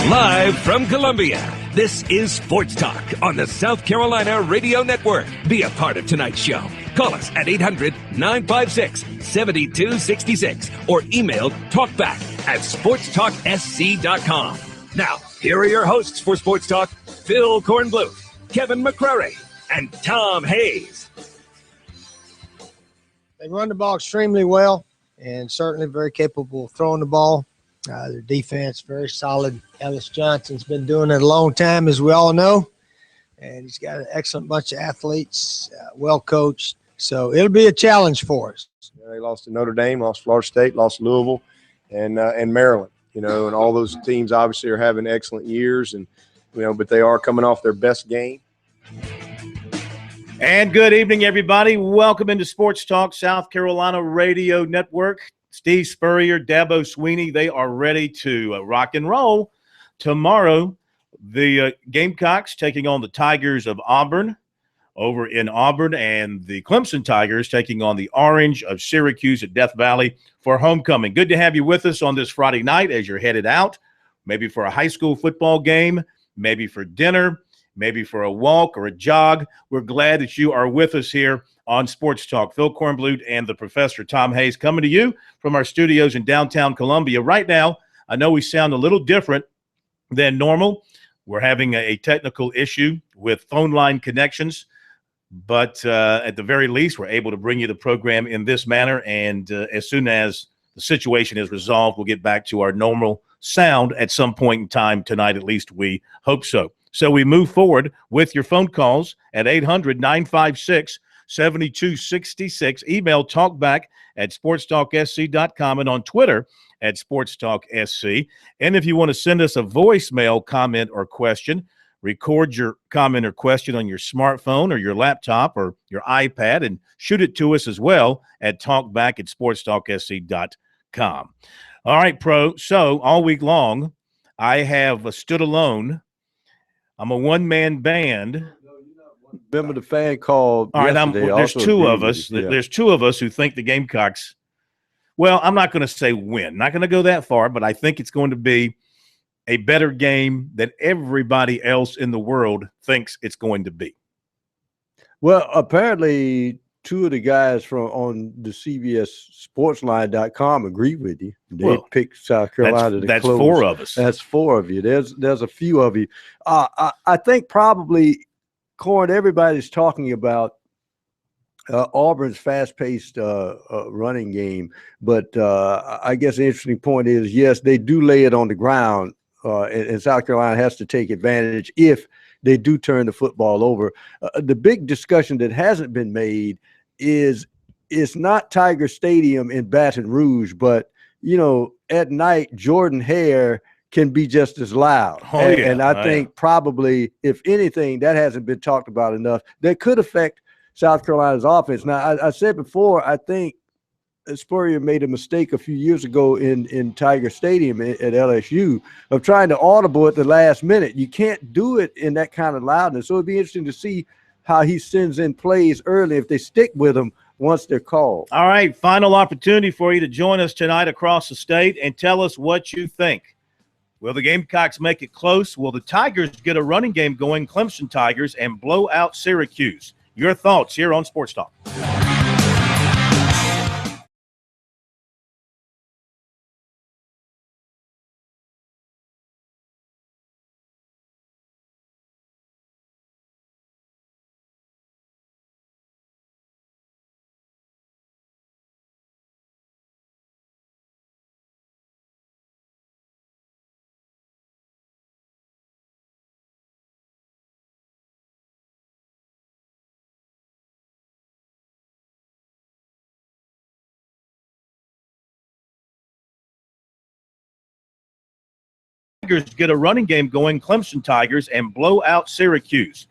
Live from Columbia, this is Sports Talk on the South Carolina Radio Network. Be a part of tonight's show. Call us at 800-956-7266 or email talkback@sportstalksc.com. Now, here are your hosts for Sports Talk, Phil Kornbluth, Kevin McCrary, and Tom Hayes. They run the ball extremely well and certainly very capable of throwing the ball. Their defense, very solid. Ellis Johnson's been doing it a long time, as we all know. And he's got an excellent bunch of athletes, well coached. So it'll be a challenge for us. They lost to Notre Dame, lost Florida State, lost Louisville, and Maryland. And all those teams obviously are having excellent years, and but they are coming off their best game. And good evening, everybody. Welcome into Sports Talk South Carolina Radio Network. Steve Spurrier, Dabo Sweeney, they are ready to rock and roll. Tomorrow, the Gamecocks taking on the Tigers of Auburn over in Auburn, and the Clemson Tigers taking on the Orange of Syracuse at Death Valley for homecoming. Good to have you with us on this Friday night as you're headed out, maybe for a high school football game, maybe for dinner, maybe for a walk or a jog. We're glad that you are with us here on Sports Talk. Phil Kornbluth and the Professor Tom Hayes coming to you from our studios in downtown Columbia. Right now, I know we sound a little different than normal. We're having a technical issue with phone line connections, but at the very least, we're able to bring you the program in this manner, and as soon as the situation is resolved, we'll get back to our normal sound at some point in time tonight. At least we hope so. So we move forward with your phone calls at 800-956-7266. Email talkback@sportstalksc.com and on Twitter @sportstalksc. And if you want to send us a voicemail comment or question, record your comment or question on your smartphone or your laptop or your iPad and shoot it to us as well at talkback@sportstalksc.com. All right, Pro. So all week long, I have stood alone. I'm a one-man band. Remember the fan call yesterday? There's two of us. Yeah. There's two of us who think the Gamecocks, well, I'm not going to say win. Not going to go that far, but I think it's going to be a better game than everybody else in the world thinks it's going to be. Well, apparently two of the guys on the CBS Sportsline.com agree with you. They picked South Carolina to close. That's four of us. That's four of you. There's a few of you. I think probably, Corn, everybody's talking about Auburn's fast-paced running game, but I guess the interesting point is, yes, they do lay it on the ground, and South Carolina has to take advantage if they do turn the football over. The big discussion that hasn't been made is it's not Tiger Stadium in Baton Rouge, but, at night, Jordan Hare can be just as loud. And I think probably, if anything, that hasn't been talked about enough. That could affect South Carolina's offense. Now, I said before, I think Spurrier made a mistake a few years ago in Tiger Stadium at LSU of trying to audible at the last minute. You can't do it in that kind of loudness. So it'd be interesting to see how he sends in plays early if they stick with him once they're called. All right, final opportunity for you to join us tonight across the state and tell us what you think. Will the Gamecocks make it close? Will the Tigers get a running game going, Clemson Tigers, and blow out Syracuse? Your thoughts here on Sports Talk. Tigers get a running game going, Clemson Tigers, and blow out Syracuse.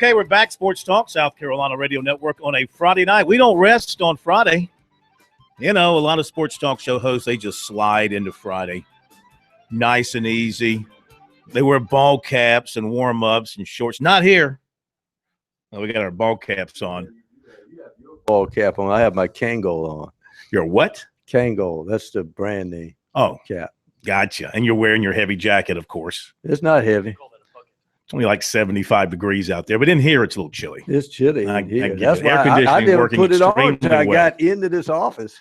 Okay, we're back. Sports Talk, South Carolina Radio Network on a Friday night. We don't rest on Friday. You know, a lot of sports talk show hosts, they just slide into Friday. Nice and easy. They wear ball caps and warm-ups and shorts. Not here. Oh, we got our ball caps on. Ball cap on. I have my Kangol on. Your what? Kangol. That's the brand name. Oh, cap. Gotcha. And you're wearing your heavy jacket, of course. It's not heavy. It's only like 75 degrees out there, but in here it's a little chilly. It's chilly in here. That's why air conditioning I didn't working put it on extremely until I well. got into this office.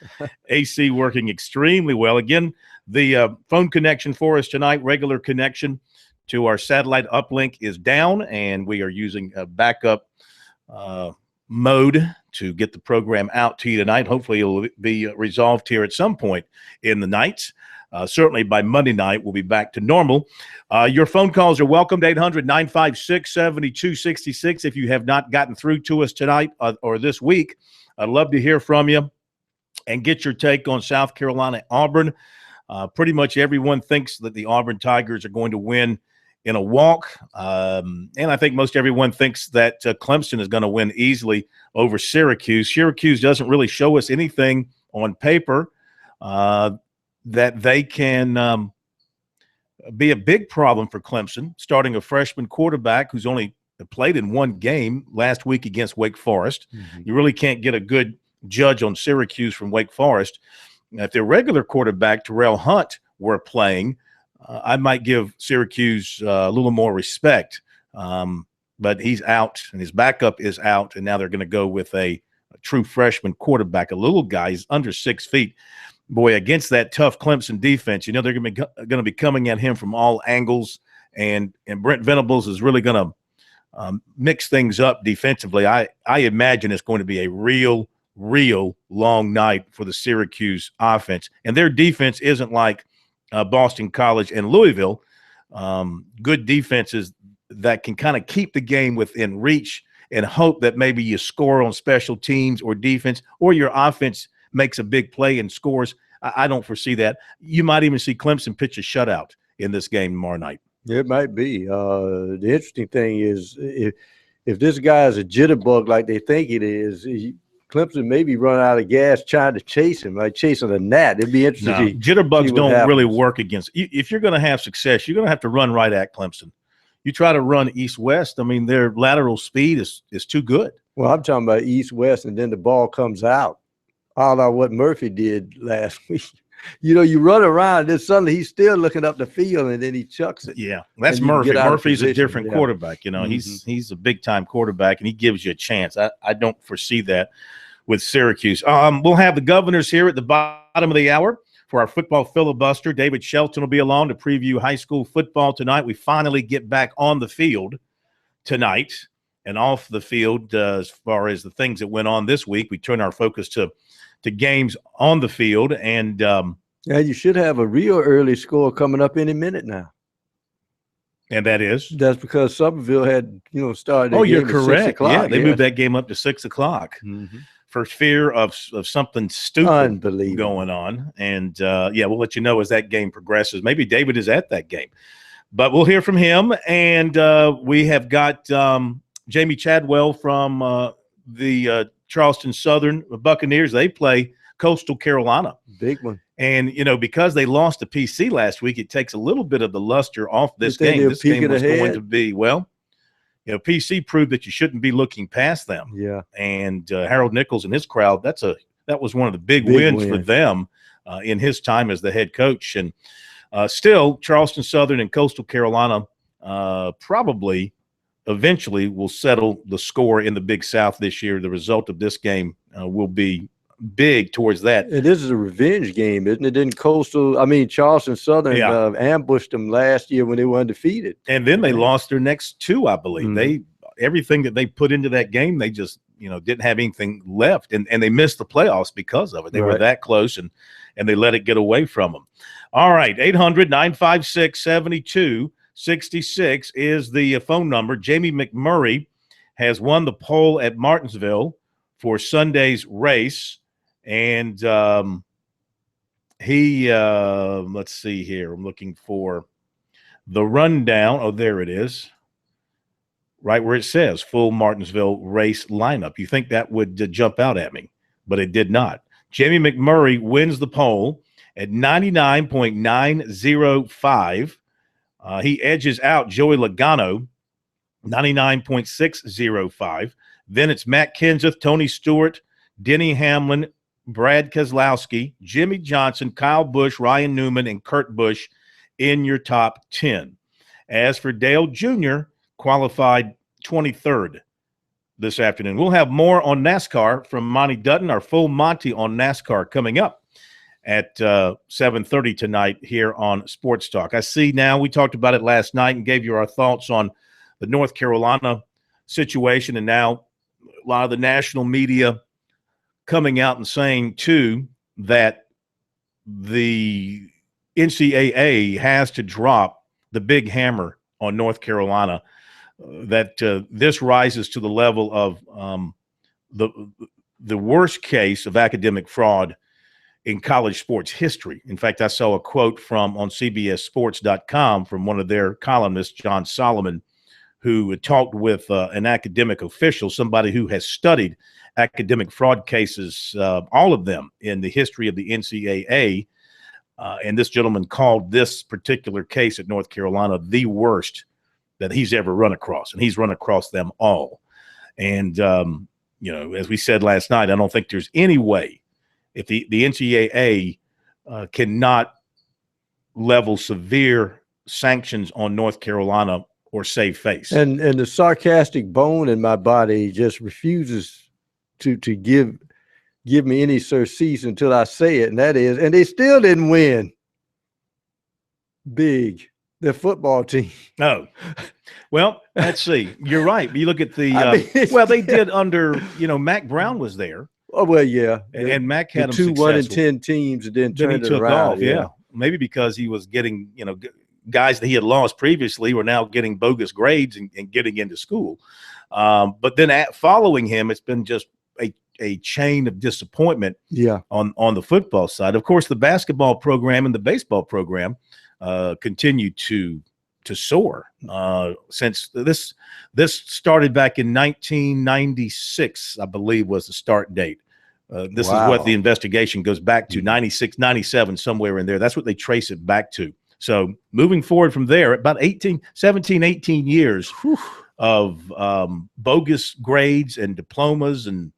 AC working extremely well. Again, the phone connection for us tonight, regular connection to our satellite uplink is down, and we are using a backup mode to get the program out to you tonight. Hopefully it'll be resolved here at some point in the night. Certainly by Monday night, we'll be back to normal. Your phone calls are welcomed, 800-956-7266. If you have not gotten through to us tonight or this week, I'd love to hear from you and get your take on South Carolina Auburn. Pretty much everyone thinks that the Auburn Tigers are going to win in a walk. And I think most everyone thinks that Clemson is going to win easily over Syracuse. Syracuse doesn't really show us anything on paper that they can be a big problem for Clemson, starting a freshman quarterback who's only played in one game last week against Wake Forest. Mm-hmm. You really can't get a good judge on Syracuse from Wake Forest. Now, if their regular quarterback, Terrell Hunt, were playing, I might give Syracuse a little more respect. But he's out, and his backup is out, and now they're going to go with a true freshman quarterback, a little guy. He's under 6 feet. Boy, against that tough Clemson defense, you know they're going to be coming at him from all angles, and Brent Venables is really going to mix things up defensively. I imagine it's going to be a real long night for the Syracuse offense, and their defense isn't like Boston College and Louisville. Good defenses that can kind of keep the game within reach and hope that maybe you score on special teams or defense, or your offense makes a big play and scores. I don't foresee that. You might even see Clemson pitch a shutout in this game tomorrow night. It might be. The interesting thing is if this guy is a jitterbug like they think it is, Clemson maybe run out of gas trying to chase him, like chasing a gnat. It'd be interesting. No, jitterbugs don't really work against. If you're going to have success, you're going to have to run right at Clemson. You try to run east-west, I mean, their lateral speed is too good. Well, I'm talking about east-west, and then the ball comes out. A la what Murphy did last week. You know, you run around, and then suddenly he's still looking up the field, and then he chucks it. Yeah, that's Murphy. Murphy's a different quarterback. You know, he's a big-time quarterback, and he gives you a chance. I don't foresee that with Syracuse. We'll have the Governors here at the bottom of the hour for our football filibuster. David Shelton will be along to preview high school football tonight. We finally get back on the field tonight and off the field as far as the things that went on this week. We turn our focus to games on the field. And yeah, you should have a real early score coming up any minute now. And that's because Summerville had, started. Oh, you're correct. 6 o'clock. Yeah, they moved that game up to 6 o'clock. Mm-hmm. For fear of something stupid Unbelievable going on. And, we'll let you know as that game progresses. Maybe David is at that game. But we'll hear from him. And we have got Jamie Chadwell from the Charleston Southern Buccaneers. They play Coastal Carolina. Big one. And, because they lost to PC last week, it takes a little bit of the luster off this game. This game was going to be, PC proved that you shouldn't be looking past them. Yeah. And Harold Nichols and his crowd, that was one of the big wins for them in his time as the head coach. And still, Charleston Southern and Coastal Carolina probably eventually will settle the score in the Big South this year. The result of this game will be big towards that. And this is a revenge game, isn't it? Didn't Charleston Southern ambushed them last year when they were undefeated. And then they lost their next two, I believe. Mm-hmm. Everything that they put into that game, they just, didn't have anything left. And they missed the playoffs because of it. They were that close, and they let it get away from them. All right, 800-956-7266 is the phone number. Jamie McMurray has won the poll at Martinsville for Sunday's race. And he let's see here. I'm looking for the rundown. Oh, there it is. right where it says full Martinsville race lineup. You think that would jump out at me, but it did not. Jamie McMurray wins the poll at 99.905. He edges out Joey Logano, 99.605. Then it's Matt Kenseth, Tony Stewart, Denny Hamlin, Brad Keselowski, Jimmy Johnson, Kyle Busch, Ryan Newman, and Kurt Busch in your top 10. As for Dale Jr., qualified 23rd this afternoon. We'll have more on NASCAR from Monty Dutton, our full Monty on NASCAR, coming up at 7:30 tonight here on Sports Talk. I see now, we talked about it last night and gave you our thoughts on the North Carolina situation, and now a lot of the national media coming out and saying, too, that the NCAA has to drop the big hammer on North Carolina, that this rises to the level of the worst case of academic fraud in college sports history. In fact, I saw a quote on CBSSports.com from one of their columnists, John Solomon, who talked with an academic official, somebody who has studied academic fraud cases, all of them in the history of the NCAA. And this gentleman called this particular case at North Carolina the worst that he's ever run across, and he's run across them all. And, as we said last night, I don't think there's any way, if the NCAA cannot level severe sanctions on North Carolina or save face. And the sarcastic bone in my body just refuses to give me any surcease until I say it, and that is, and they still didn't win. Big. The football team. Oh, well, let's see. You're right. You look at the well, they did under, Mac Brown was there. Oh, well, yeah. And Mac had the them 2 1-10 teams, and then turned he took it around. off. Yeah. Maybe because he was getting, guys that he had lost previously were now getting bogus grades and getting into school. But then following him, it's been just a chain of disappointment. Yeah. On the football side. Of course, the basketball program and the baseball program continue to soar since this started back in 1996, I believe was the start date. This is what the investigation goes back to, 96, 97, somewhere in there. That's what they trace it back to. So moving forward from there, about 17, 18 years of bogus grades and diplomas and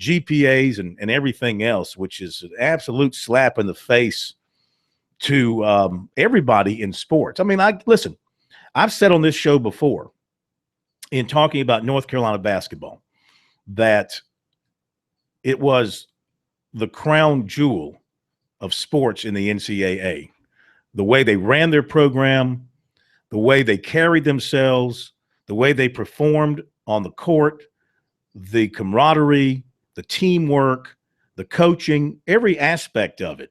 GPAs and everything else, which is an absolute slap in the face to everybody in sports. I mean, listen, I've said on this show before in talking about North Carolina basketball that it was the crown jewel of sports in the NCAA. The way they ran their program, the way they carried themselves, the way they performed on the court, the camaraderie, the teamwork, the coaching, every aspect of it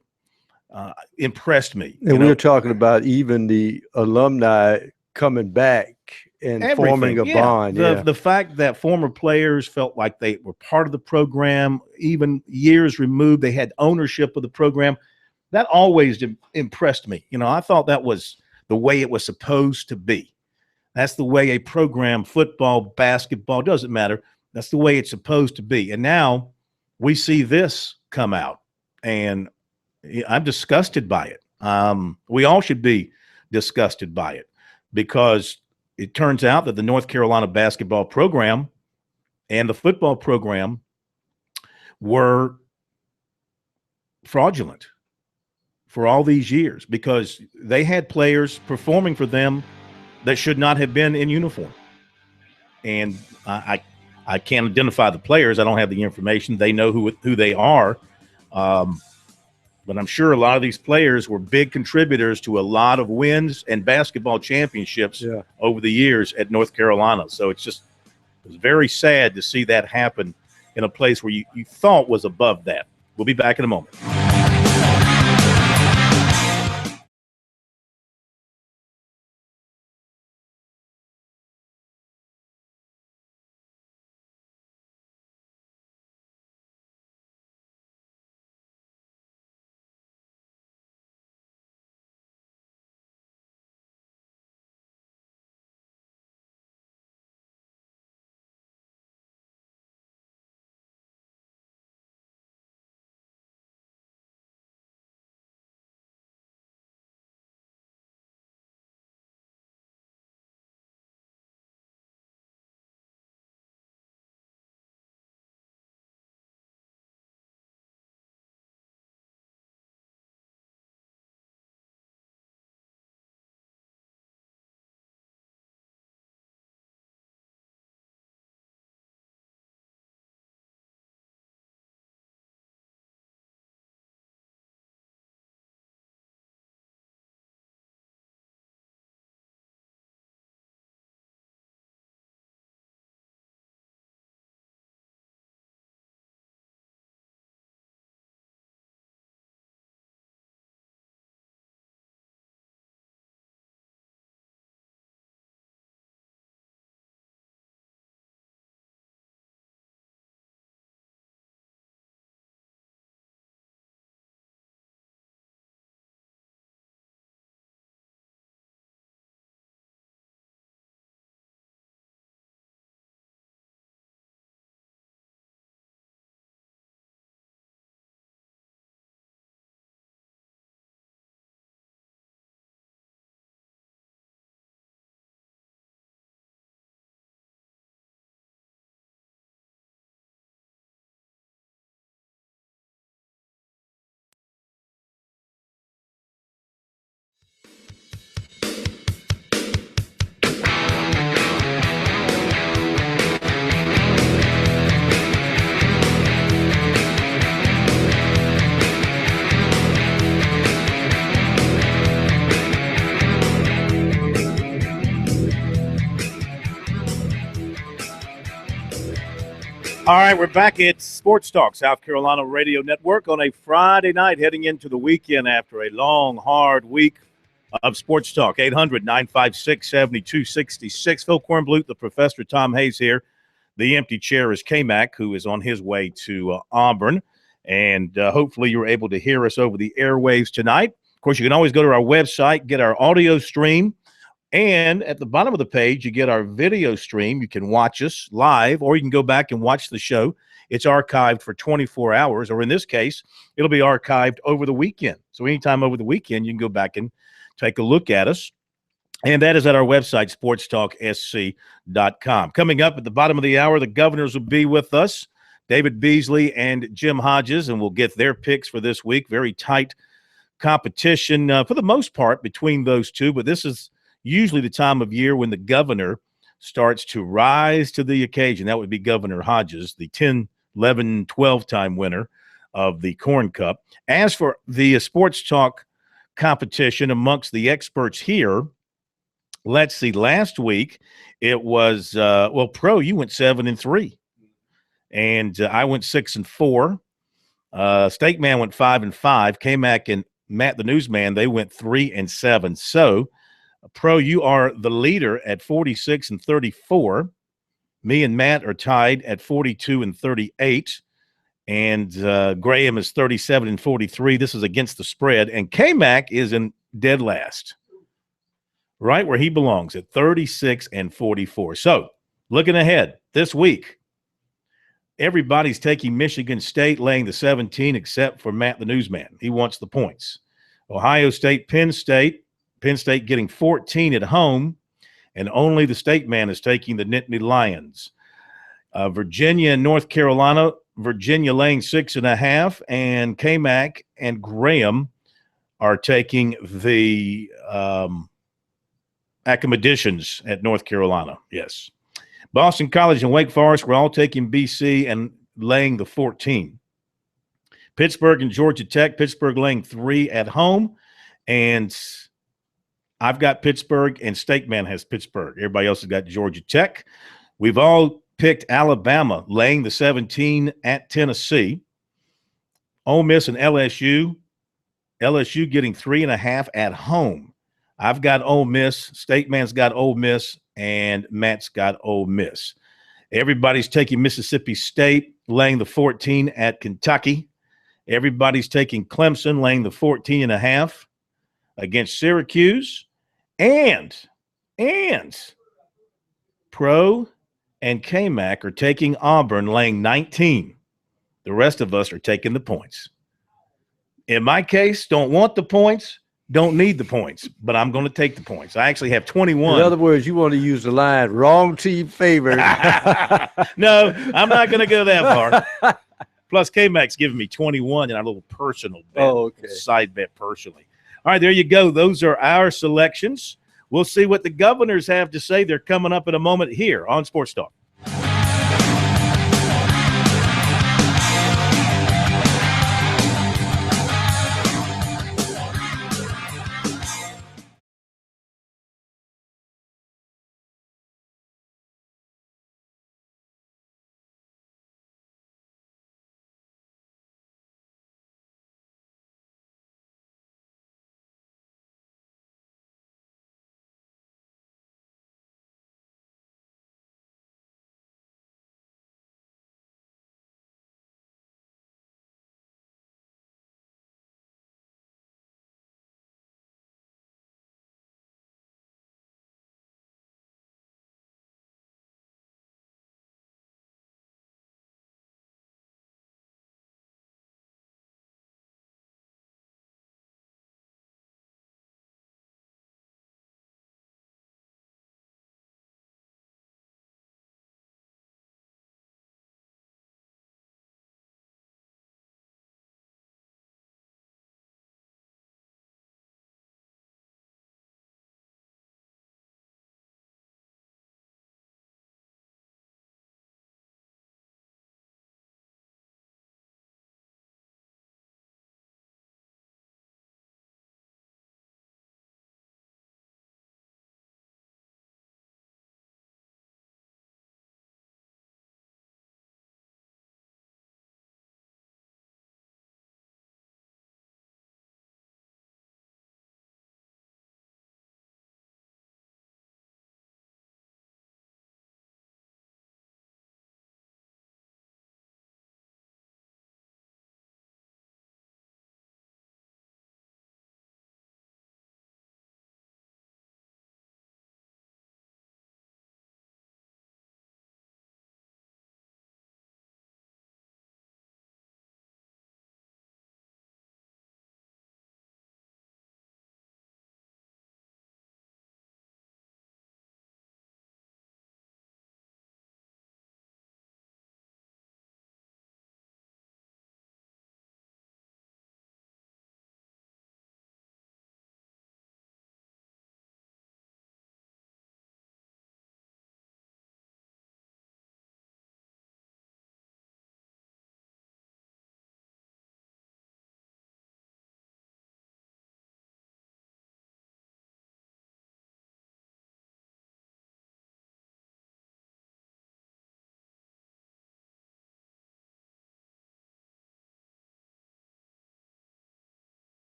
impressed me. And we were talking about even the alumni coming back and forming a bond. The fact that former players felt like they were part of the program, even years removed, they had ownership of the program. That always impressed me. I thought that was the way it was supposed to be. That's the way a program, football, basketball, doesn't matter. That's the way it's supposed to be. And now we see this come out, and I'm disgusted by it. We all should be disgusted by it, because it turns out that the North Carolina basketball program and the football program were fraudulent for all these years, because they had players performing for them that should not have been in uniform. And I can't identify the players. I don't have the information. They know who they are. But I'm sure a lot of these players were big contributors to a lot of wins and basketball championships over the years at North Carolina. So it was very sad to see that happen in a place where you thought was above that. We'll be back in a moment. All right, we're back at Sports Talk, South Carolina Radio Network on a Friday night heading into the weekend after a long, hard week of Sports Talk. 800-956-7266. Phil Kornblut, the professor, Tom Hayes here. The empty chair is K-Mac, who is on his way to Auburn. And hopefully you're able to hear us over the airwaves tonight. Of course, you can always go to our website, get our audio stream. And at the bottom of the page, you get our video stream. You can watch us live, or you can go back and watch the show. It's archived for 24 hours, or in this case, it'll be archived over the weekend. So anytime over the weekend, you can go back and take a look at us. And that is at our website, sportstalksc.com. Coming up at the bottom of the hour, the governors will be with us, David Beasley and Jim Hodges, and we'll get their picks for this week. Very tight competition for the most part between those two, but this is usually the time of year when the governor starts to rise to the occasion. That would be Governor Hodges, the 10, 11, 12-time winner of the Corn Cup. As for the Sports Talk competition amongst the experts here, let's see. Last week it was Pro. You went 7-3, and I went 6-4. Steak Man went 5-5. K-Mac and Matt the Newsman, they went 3-7. So, Pro, you are the leader at 46-34. Me and Matt are tied at 42-38. And Graham is 37-43. This is against the spread. And K-Mac is in dead last, right where he belongs at 36-44. So, looking ahead this week, everybody's taking Michigan State laying the 17 except for Matt the Newsman. He wants the points. Ohio State, Penn State getting 14 at home, and only the State Man is taking the Nittany Lions. Virginia and North Carolina, Virginia laying 6.5, and K-Mac and Graham are taking the Academicians at North Carolina. Yes. Boston College and Wake Forest, we're all taking BC and laying the 14. Pittsburgh and Georgia Tech, Pittsburgh laying 3 at home, and I've got Pittsburgh, and Steakman has Pittsburgh. Everybody else has got Georgia Tech. We've all picked Alabama laying the 17 at Tennessee. Ole Miss and LSU getting 3.5 at home. I've got Ole Miss. Steakman's got Ole Miss, and Matt's got Ole Miss. Everybody's taking Mississippi State laying the 14 at Kentucky. Everybody's taking Clemson laying the 14.5 against Syracuse. And Pro and K-Mac are taking Auburn laying 19. The rest of us are taking the points. In my case, don't want the points, don't need the points, but I'm going to take the points. I actually have 21. In other words, you want to use the line, wrong team favored. No, I'm not going to go that far. Plus, K-Mac's giving me 21 in our little personal bet. Oh, okay. Side bet personally. All right, there you go. Those are our selections. We'll see what the governors have to say. They're coming up in a moment here on Sports Talk.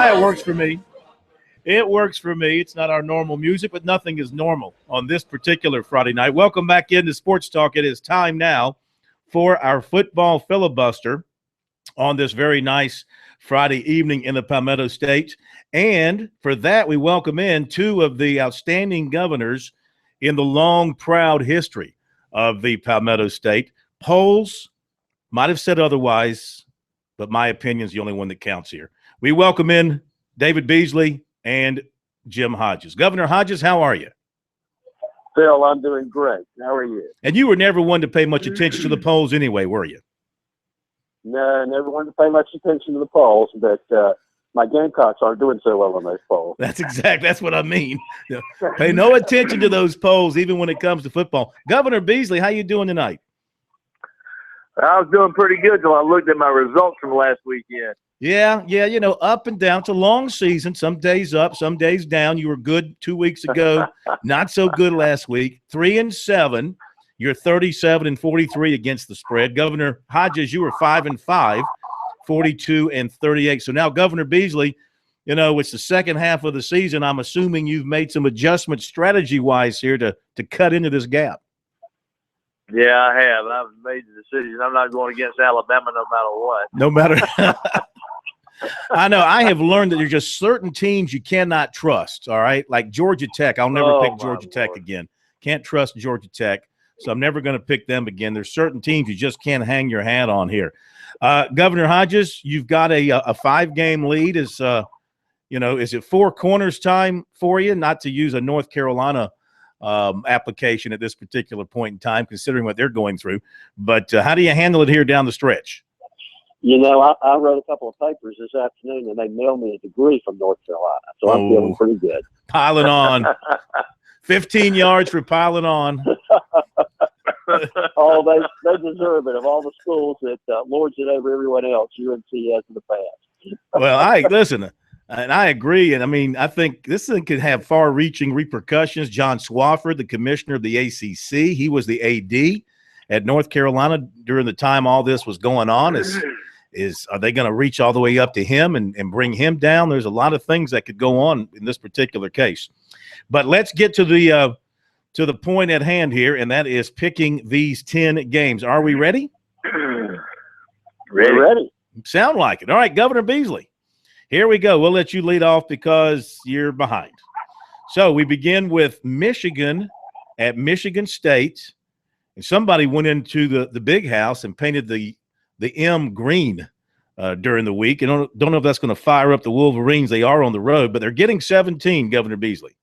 It works for me. It works for me. It's not our normal music, but nothing is normal on this particular Friday night. Welcome back into Sports Talk. It is time now for our football filibuster on this very nice Friday evening in the Palmetto State. And for that, we welcome in two of the outstanding governors in the long, proud history of the Palmetto State. Polls might have said otherwise, but my opinion is the only one that counts here. We welcome in David Beasley and Jim Hodges. Governor Hodges, how are you? Phil, I'm doing great. How are you? And you were never one to pay much attention to the polls anyway, were you? No, never wanted to pay much attention to the polls, but my Gamecocks aren't doing so well on those polls. That's what I mean. Pay no attention to those polls, even when it comes to football. Governor Beasley, how you doing tonight? I was doing pretty good till I looked at my results from last weekend. Yeah, up and down. It's a long season. Some days up, some days down. You were good 2 weeks ago, not so good last week. 3-7. You're 37-43 against the spread. Governor Hodges, you were 5-5, 42-38. So now, Governor Beasley, it's the second half of the season. I'm assuming you've made some adjustments strategy-wise here to cut into this gap. Yeah, I have. I've made the decision. I'm not going against Alabama no matter what. No matter. I know. I have learned that there's just certain teams you cannot trust, all right? Like Georgia Tech. I'll never pick Georgia Tech again. Can't trust Georgia Tech, so I'm never going to pick them again. There's certain teams you just can't hang your hat on here. Governor Hodges, you've got a 5-game lead. Is it four corners time for you? Not to use a North Carolina application at this particular point in time, considering what they're going through. But how do you handle it here down the stretch? I wrote a couple of papers this afternoon, and they mailed me a degree from North Carolina, so I'm feeling pretty good. Piling on. 15 yards for piling on. They deserve it. Of all the schools that lords it over everyone else, UNC has in the past. Well, listen, and I agree. And, I think this thing could have far-reaching repercussions. John Swofford, the commissioner of the ACC, he was the AD at North Carolina during the time all this was going on. Are they going to reach all the way up to him and bring him down? There's a lot of things that could go on in this particular case. But let's get to the point at hand here, and that is picking these 10 games. Are we ready? Ready. Sound like it. All right, Governor Beasley, here we go. We'll let you lead off because you're behind. So we begin with Michigan at Michigan State. And somebody went into the big house and painted the M green during the week. And don't know if that's going to fire up the Wolverines. They are on the road, but they're getting 17, Governor Beasley.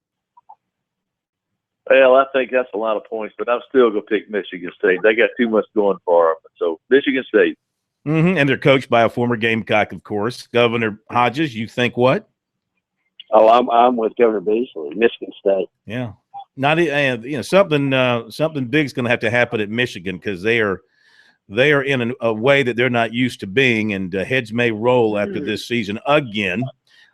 Well, I think that's a lot of points, but I'm still going to pick Michigan State. They got too much going for them. So Michigan State. And they're coached by a former Gamecock, of course. Governor Hodges, you think what? Oh, I'm with Governor Beasley, Michigan State. Yeah. Not something big's going to have to happen at Michigan because they are in a way that they're not used to being, and heads may roll after this season again.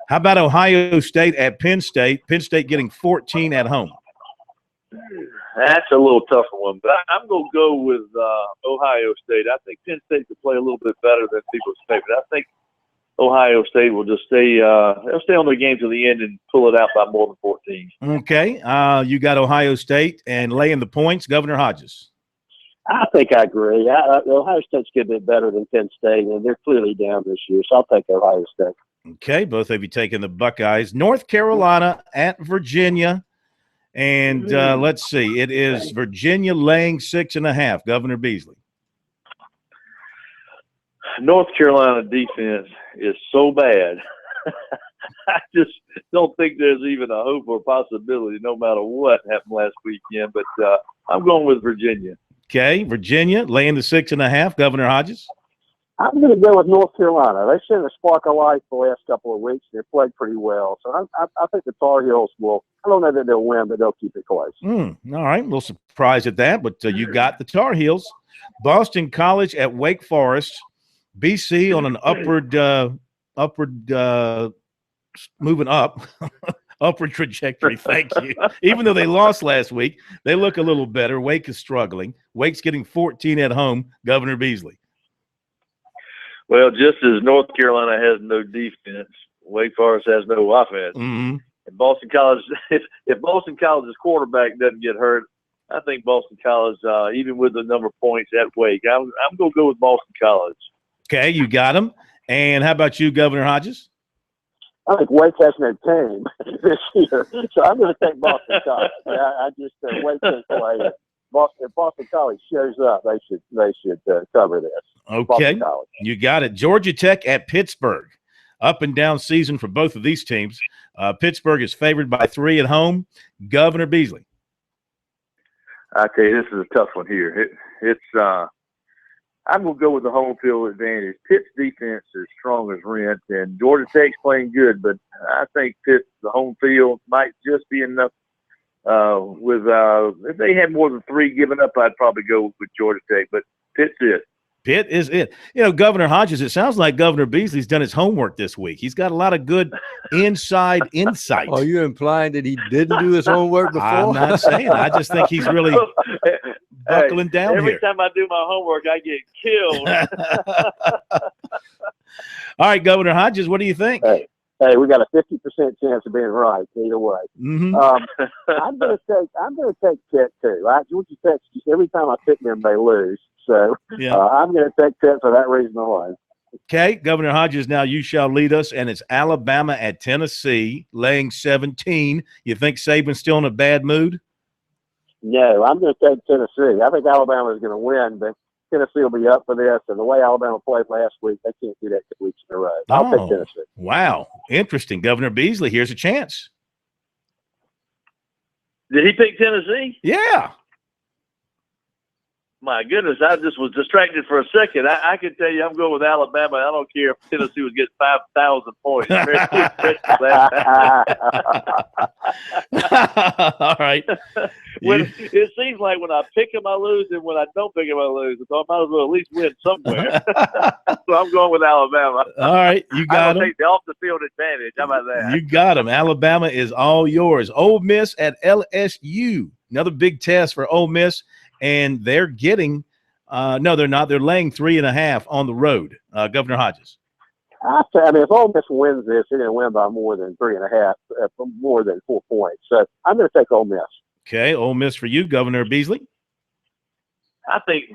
How about Ohio State at Penn State? Penn State getting 14 at home. That's a little tougher one, but I'm going to go with Ohio State. I think Penn State could play a little bit better than people expect, but I think Ohio State will just they'll stay on their game to the end and pull it out by more than 14. Okay. You got Ohio State and laying the points. Governor Hodges. I think I agree. Ohio State's a bit better than Penn State, and they're clearly down this year, so I'll take Ohio State. Okay. Both of you taking the Buckeyes. North Carolina at Virginia. And let's see. It is Virginia laying 6.5. Governor Beasley. North Carolina defense is so bad. I just don't think there's even a hope or possibility no matter what happened last weekend. But I'm going with Virginia. Okay, Virginia laying the 6.5. Governor Hodges? I'm going to go with North Carolina. They've seen a spark of life the last couple of weeks. They've played pretty well. So I think the Tar Heels will – I don't know that they'll win, but they'll keep it close. All right, a little surprised at that, but you got the Tar Heels. Boston College at Wake Forest. BC on an moving up, upward trajectory. Thank you. Even though they lost last week, they look a little better. Wake is struggling. Wake's getting 14 at home. Governor Beasley. Well, just as North Carolina has no defense, Wake Forest has no offense. Mm-hmm. And Boston College, if Boston College's quarterback doesn't get hurt, I think Boston College, even with the number of points at Wake, I'm going to go with Boston College. Okay, you got him. And how about you, Governor Hodges? I think Wake has no team this year, so I'm going to take Boston College. I just Wake can play. If Boston College shows up, they should cover this. Okay, you got it. Georgia Tech at Pittsburgh. Up and down season for both of these teams. Pittsburgh is favored by 3 at home. Governor Beasley. I tell you, this is a tough one here. I'm going to go with the home field advantage. Pitt's defense is strong as rent, and Georgia Tech's playing good, but I think Pitt, the home field, might just be enough. If they had more than 3 given up, I'd probably go with Georgia Tech, but Pitt's it. Pitt is it. Governor Hodges, it sounds like Governor Beasley's done his homework this week. He's got a lot of good inside insight. Are you implying that he didn't do his homework before? I'm not saying. I just think he's really buckling down every here. Time I do my homework, I get killed. All right, Governor Hodges, what do you think? Hey, we got a 50% chance of being right either way. Mm-hmm. I'm going to take Pitt too. Every time I pick them, they lose. So Yeah. I'm going to take Pitt for that reason alone. Okay, Governor Hodges, now you shall lead us, and it's Alabama at Tennessee, laying 17. You think Saban's still in a bad mood? No, I'm going to take Tennessee. I think Alabama is going to win, but Tennessee will be up for this. And the way Alabama played last week, they can't do that 2 weeks in a row. I'll take Tennessee. Wow. Interesting. Governor Beasley, here's a chance. Did he pick Tennessee? Yeah. My goodness, I just was distracted for a second. I can tell you I'm going with Alabama. I don't care if Tennessee was getting 5,000 points. All right. It seems like when I pick them, I lose, and when I don't pick them, I lose. So I might as well at least win somewhere. So I'm going with Alabama. All right. You got them. him. Take the off-the-field advantage. How about that? You got him. Alabama is all yours. Ole Miss at LSU. Another big test for Ole Miss. And they're getting no, they're not. They're laying 3.5 on the road. Governor Hodges. If Ole Miss wins this, they're going to win by more than 3.5, more than 4 points. So I'm going to take Ole Miss. Okay, Ole Miss for you, Governor Beasley. I think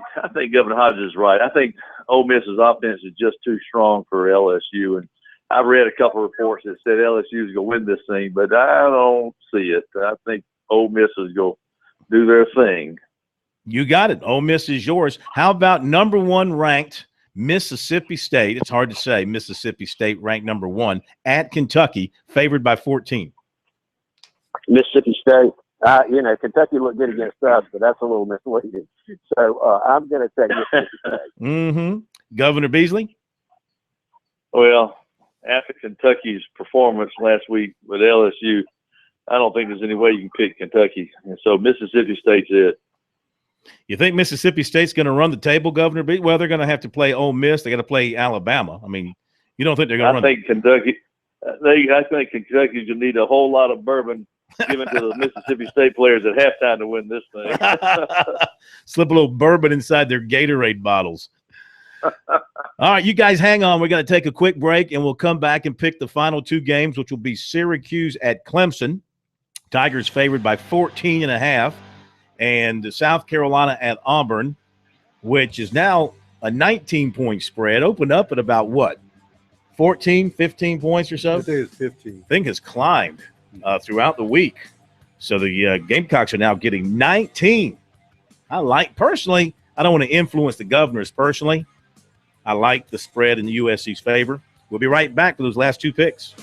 Governor Hodges is right. I think Ole Miss's offense is just too strong for LSU, and I've read a couple of reports that said LSU is going to win this thing, but I don't see it. I think Ole Miss is going to do their thing. You got it. Ole Miss is yours. How about number 1 ranked Mississippi State? It's hard to say. Mississippi State ranked number 1 at Kentucky, favored by 14. Mississippi State. Kentucky looked good against us, but that's a little misleading. So I'm going to take Mississippi State. Mm-hmm. Governor Beasley? Well, after Kentucky's performance last week with LSU, I don't think there's any way you can pick Kentucky. And so Mississippi State's it. You think Mississippi State's going to run the table, Governor Beasley? Well, they're going to have to play Ole Miss. They got to play Alabama. I mean, you don't think they're going to run? I think Kentucky's going to need a whole lot of bourbon given to the Mississippi State players at halftime to win this thing. Slip a little bourbon inside their Gatorade bottles. All right, you guys hang on. We're going to take a quick break, and we'll come back and pick the final 2 games, which will be Syracuse at Clemson. Tigers favored by 14.5. And South Carolina at Auburn, which is now a 19-point spread, opened up at about what, 14, 15 points or so? I think it's 15. Thing has climbed throughout the week. So the Gamecocks are now getting 19. Personally, I don't want to influence the Governors personally. I like the spread in the USC's favor. We'll be right back with those last 2 picks.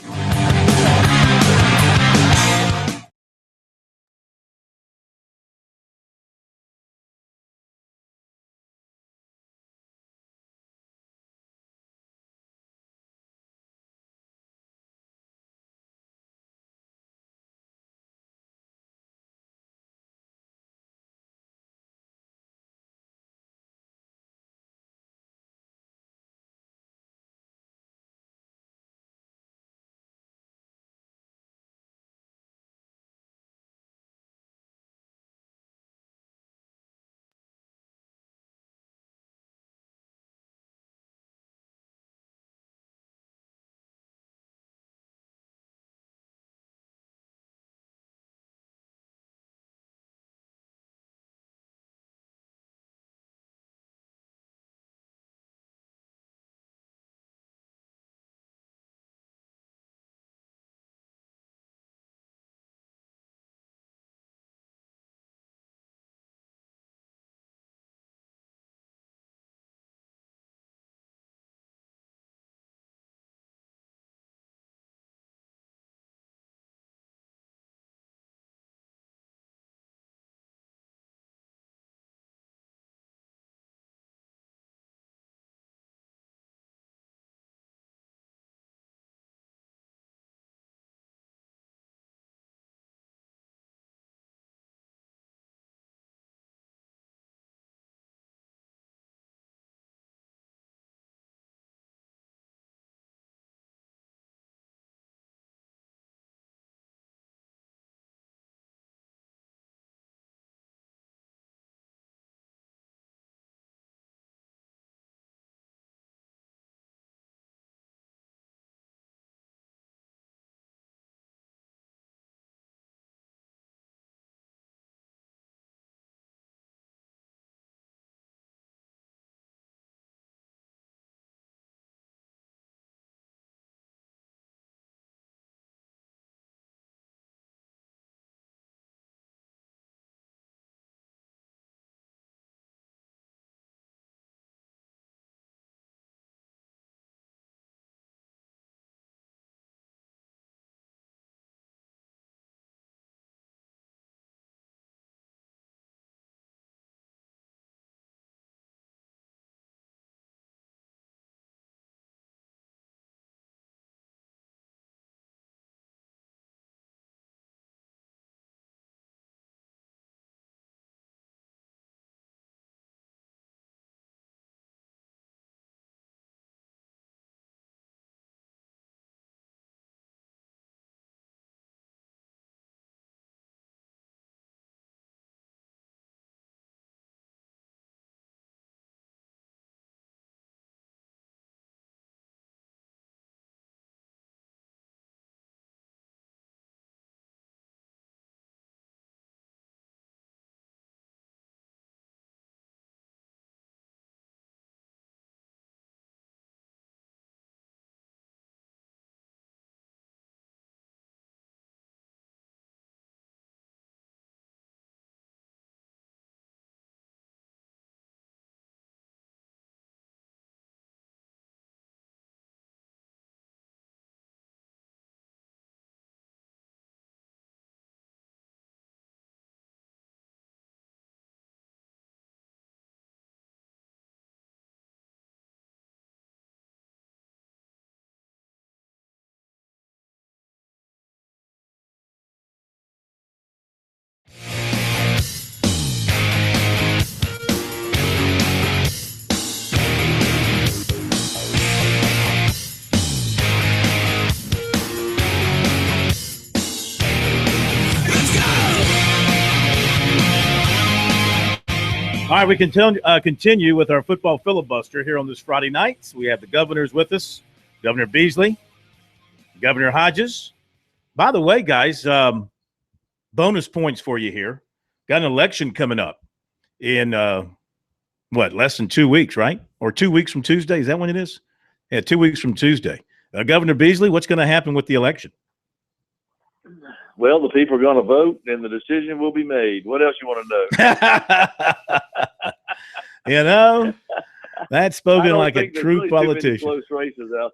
right, we continue with our football filibuster here on this Friday night. We have the governors with us, Governor Beasley, Governor Hodges. By the way, guys, bonus points for you here. Got an election coming up in, less than 2 weeks, right? Or 2 weeks from Tuesday? Is that when it is? Yeah, 2 weeks from Tuesday. Governor Beasley, what's going to happen with the election? Well, the people are going to vote, and the decision will be made. What else you want to know? That's spoken like a true really politician. Close races out.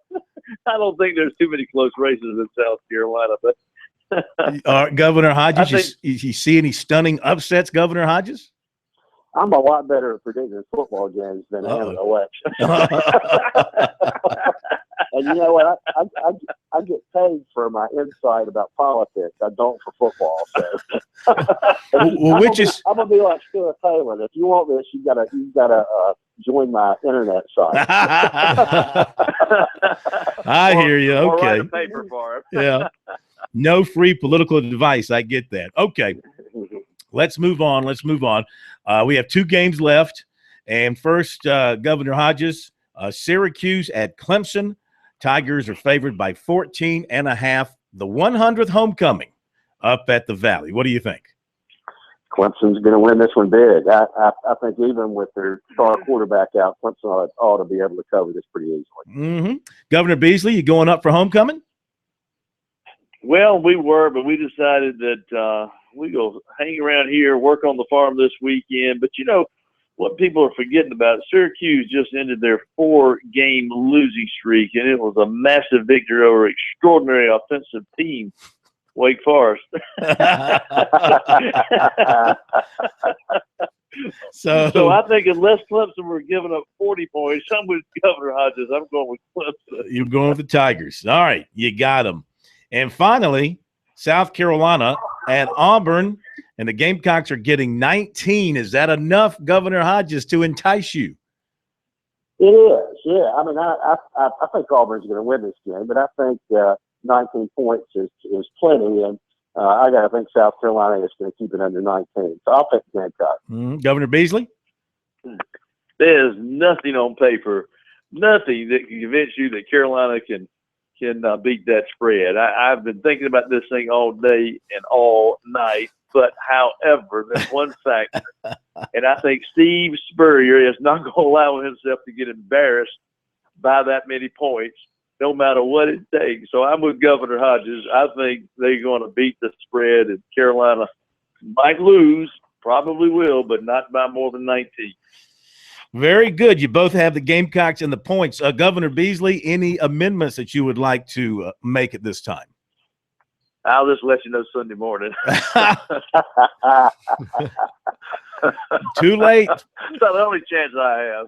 I don't think there's too many close races in South Carolina. But Governor Hodges, you see any stunning upsets, Governor Hodges? I'm a lot better at predicting football games than I am at election. And you know what? I get paid for my insight about politics. I don't for football. So, I'm gonna be like Stuart Taylor. If you want this, you gotta join my internet site. I hear you. Okay. Write a paper for him. Yeah. No free political advice. I get that. Okay. Let's move on. We have 2 games left. And first, Governor Hodges, Syracuse at Clemson. Tigers are favored by 14.5. The 100th homecoming up at the Valley. What do you think? Clemson's going to win this one big. I think even with their star quarterback out, Clemson ought to be able to cover this pretty easily. Mm-hmm. Governor Beasley, you going up for homecoming? Well, we were, but we decided that we go hang around here, work on the farm this weekend. But, you know, what people are forgetting about, Syracuse just ended their 4-game losing streak, and it was a massive victory over an extraordinary offensive team, Wake Forest. So I think unless Clemson were giving up 40 points, I'm with Governor Hodges. I'm going with Clemson. You're going with the Tigers. All right, you got them. And finally, South Carolina at Auburn, and the Gamecocks are getting 19. Is that enough, Governor Hodges, to entice you? It is, yeah. I mean, I think Auburn's going to win this game, but I think 19 points is plenty, and I got to think South Carolina is going to keep it under 19. So I'll pick the Gamecocks. Governor Beasley? There's nothing on paper, nothing that can convince you that Carolina can beat that spread. I've been thinking about this thing all day and all night. But, however, there's one factor, and I think Steve Spurrier is not going to allow himself to get embarrassed by that many points, no matter what it takes. So I'm with Governor Hodges. I think they're going to beat the spread, and Carolina might lose, probably will, but not by more than 19. Very good. You both have the Gamecocks and the points. Governor Beasley, any amendments that you would like to make at this time? I'll just let you know Sunday morning. Too late. That's the only chance I have.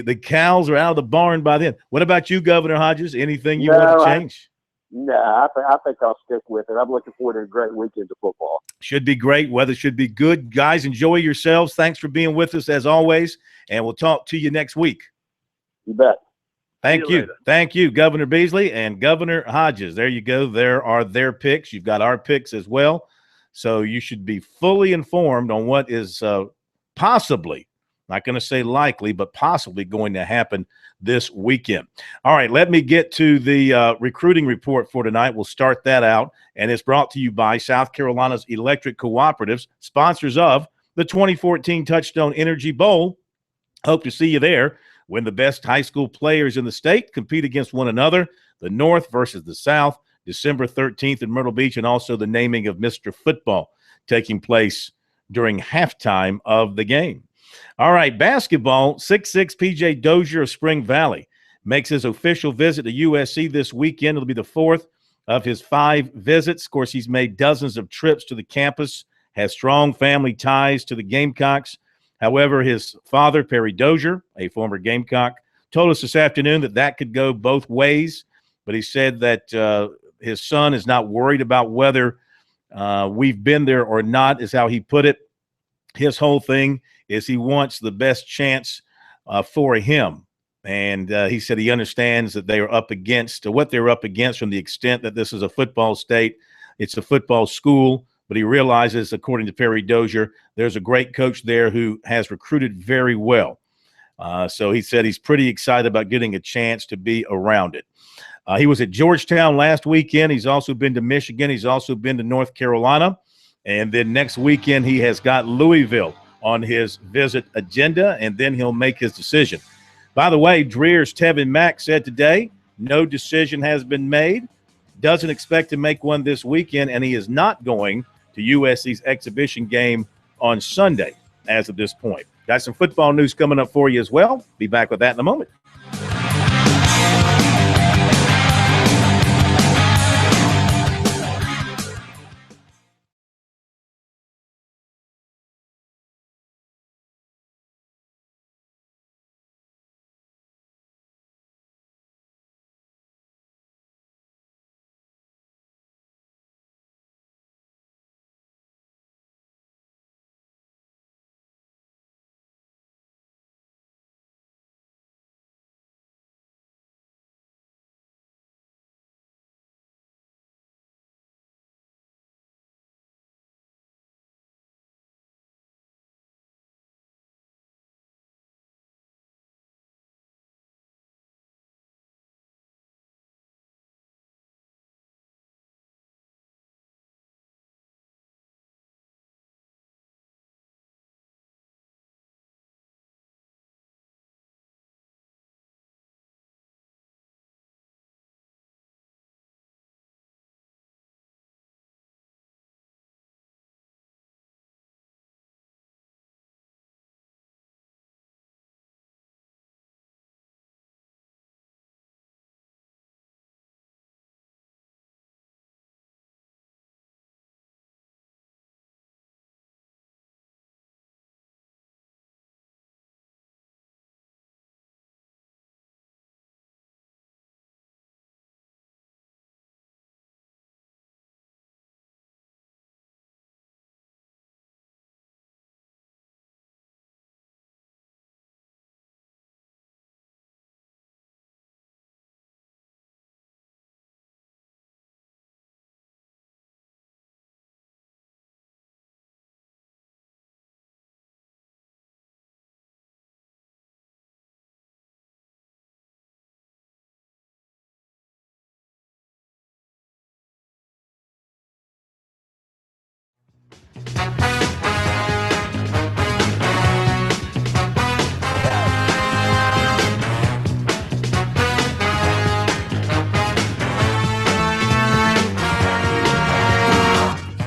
The cows are out of the barn by then. What about you, Governor Hodges? Anything you want to change? I think I'll stick with it. I'm looking forward to a great weekend of football. Should be great. Weather should be good. Guys, enjoy yourselves. Thanks for being with us as always, and we'll talk to you next week. You bet. Thank you. Thank you, Governor Beasley and Governor Hodges. There you go. There are their picks. You've got our picks as well. So you should be fully informed on what is possibly, not going to say likely, but possibly going to happen this weekend. All right, let me get to the recruiting report for tonight. We'll start that out, and it's brought to you by South Carolina's Electric Cooperatives, sponsors of the 2014 Touchstone Energy Bowl. Hope to see you there when the best high school players in the state compete against one another, the North versus the South, December 13th in Myrtle Beach, and also the naming of Mr. Football taking place during halftime of the game. All right, basketball, 6'6" P.J. Dozier of Spring Valley makes his official visit to USC this weekend. It'll be the 4th of his 5 visits. Of course, he's made dozens of trips to the campus, has strong family ties to the Gamecocks. However, his father, Perry Dozier, a former Gamecock, told us this afternoon that could go both ways, but he said that his son is not worried about whether we've been there or not, is how he put it. His whole thing is he wants the best chance for him. And he said he understands that they are up against what they're up against from the extent that this is a football state. It's a football school, but he realizes, according to Perry Dozier, there's a great coach there who has recruited very well. So he said he's pretty excited about getting a chance to be around it. He was at Georgetown last weekend. He's also been to Michigan. He's also been to North Carolina. And then next weekend, he has got Louisville on his visit agenda, and then he'll make his decision. By the way, Dreer's Tevin Mack said today no decision has been made, doesn't expect to make one this weekend, and he is not going to USC's exhibition game on Sunday as of this point. Got some football news coming up for you as well. Be back with that in a moment.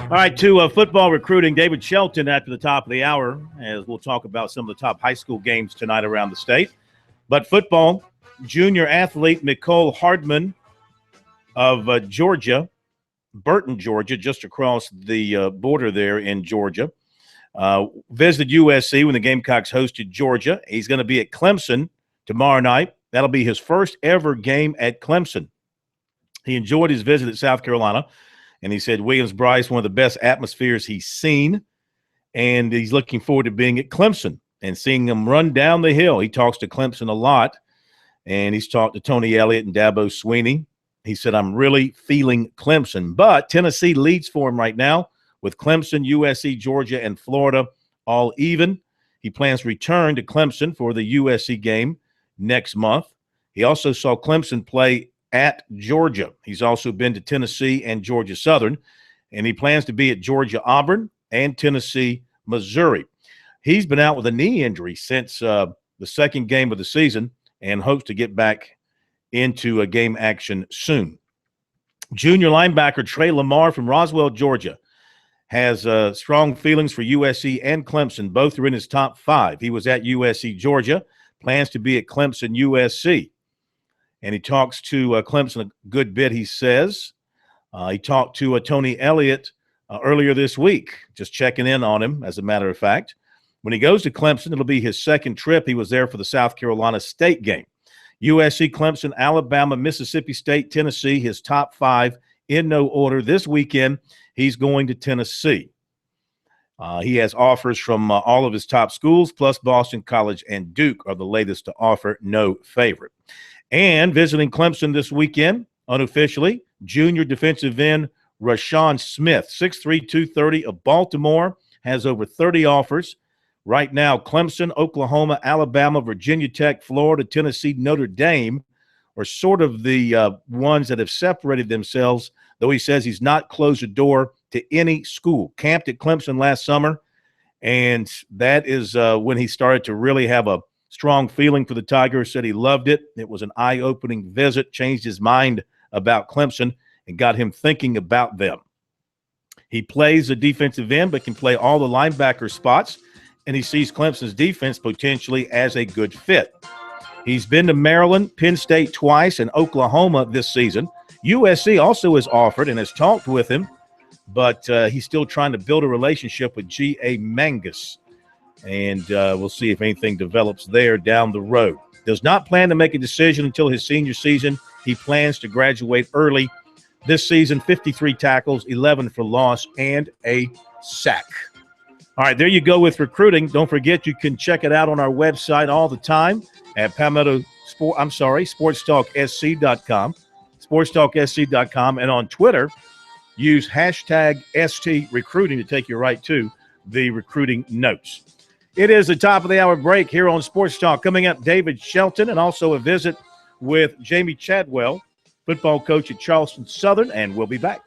All right, to football recruiting, David Shelton after the top of the hour, as we'll talk about some of the top high school games tonight around the state. But football, junior athlete Nicole Hardman of Georgia, Burton, Georgia, just across the border there in Georgia, visited USC when the Gamecocks hosted Georgia. He's going to be at Clemson tomorrow night. That'll be his first ever game at Clemson. He enjoyed his visit at South Carolina. And he said Williams-Brice, one of the best atmospheres he's seen. And he's looking forward to being at Clemson and seeing them run down the hill. He talks to Clemson a lot. And he's talked to Tony Elliott and Dabo Swinney. He said, I'm really feeling Clemson. But Tennessee leads for him right now with Clemson, USC, Georgia, and Florida all even. He plans to return to Clemson for the USC game next month. He also saw Clemson play at Georgia. He's also been to Tennessee and Georgia Southern, and he plans to be at Georgia Auburn and Tennessee Missouri. He's been out with a knee injury since the second game of the season and hopes to get back into a game action soon. Junior linebacker Trey Lamar from Roswell, Georgia, has strong feelings for USC and Clemson. Both are in his top 5. He was at USC, Georgia, plans to be at Clemson, USC. And he talks to Clemson a good bit, he says. He talked to Tony Elliott earlier this week, just checking in on him, as a matter of fact. When he goes to Clemson, it'll be his second trip. He was there for the South Carolina State game. USC, Clemson, Alabama, Mississippi State, Tennessee, his top 5 in no order. This weekend, he's going to Tennessee. He has offers from all of his top schools, plus Boston College and Duke are the latest to offer, no favorite. And visiting Clemson this weekend, unofficially, junior defensive end Rashawn Smith, 6'3", 230 of Baltimore, has over 30 offers. Right now, Clemson, Oklahoma, Alabama, Virginia Tech, Florida, Tennessee, Notre Dame are sort of the ones that have separated themselves, though he says he's not closed the door to any school. Camped at Clemson last summer, and that is when he started to really have a strong feeling for the Tigers, said he loved it. It was an eye-opening visit, changed his mind about Clemson, and got him thinking about them. He plays a defensive end but can play all the linebacker spots, and he sees Clemson's defense potentially as a good fit. He's been to Maryland, Penn State twice, and Oklahoma this season. USC also has offered and has talked with him, but he's still trying to build a relationship with G.A. Mangus, and we'll see if anything develops there down the road. Does not plan to make a decision until his senior season. He plans to graduate early. This season, 53 tackles, 11 for loss, and a sack. All right, there you go with recruiting. Don't forget you can check it out on our website all the time at SportsTalkSC.com, SportsTalkSC.com, and on Twitter, use hashtag STRecruiting to take you right to the recruiting notes. It is the top of the hour break here on Sports Talk. Coming up, David Shelton, and also a visit with Jamie Chadwell, football coach at Charleston Southern, and we'll be back.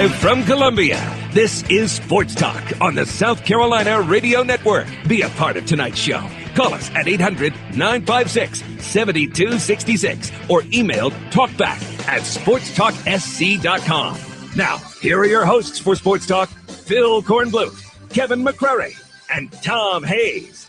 Live from Columbia, this is Sports Talk on the South Carolina Radio Network. Be a part of tonight's show. Call us at 800-956-7266 or email talkback@sportstalksc.com. Now, here are your hosts for Sports Talk, Phil Kornbluth, Kevin McCrary, and Tom Hayes.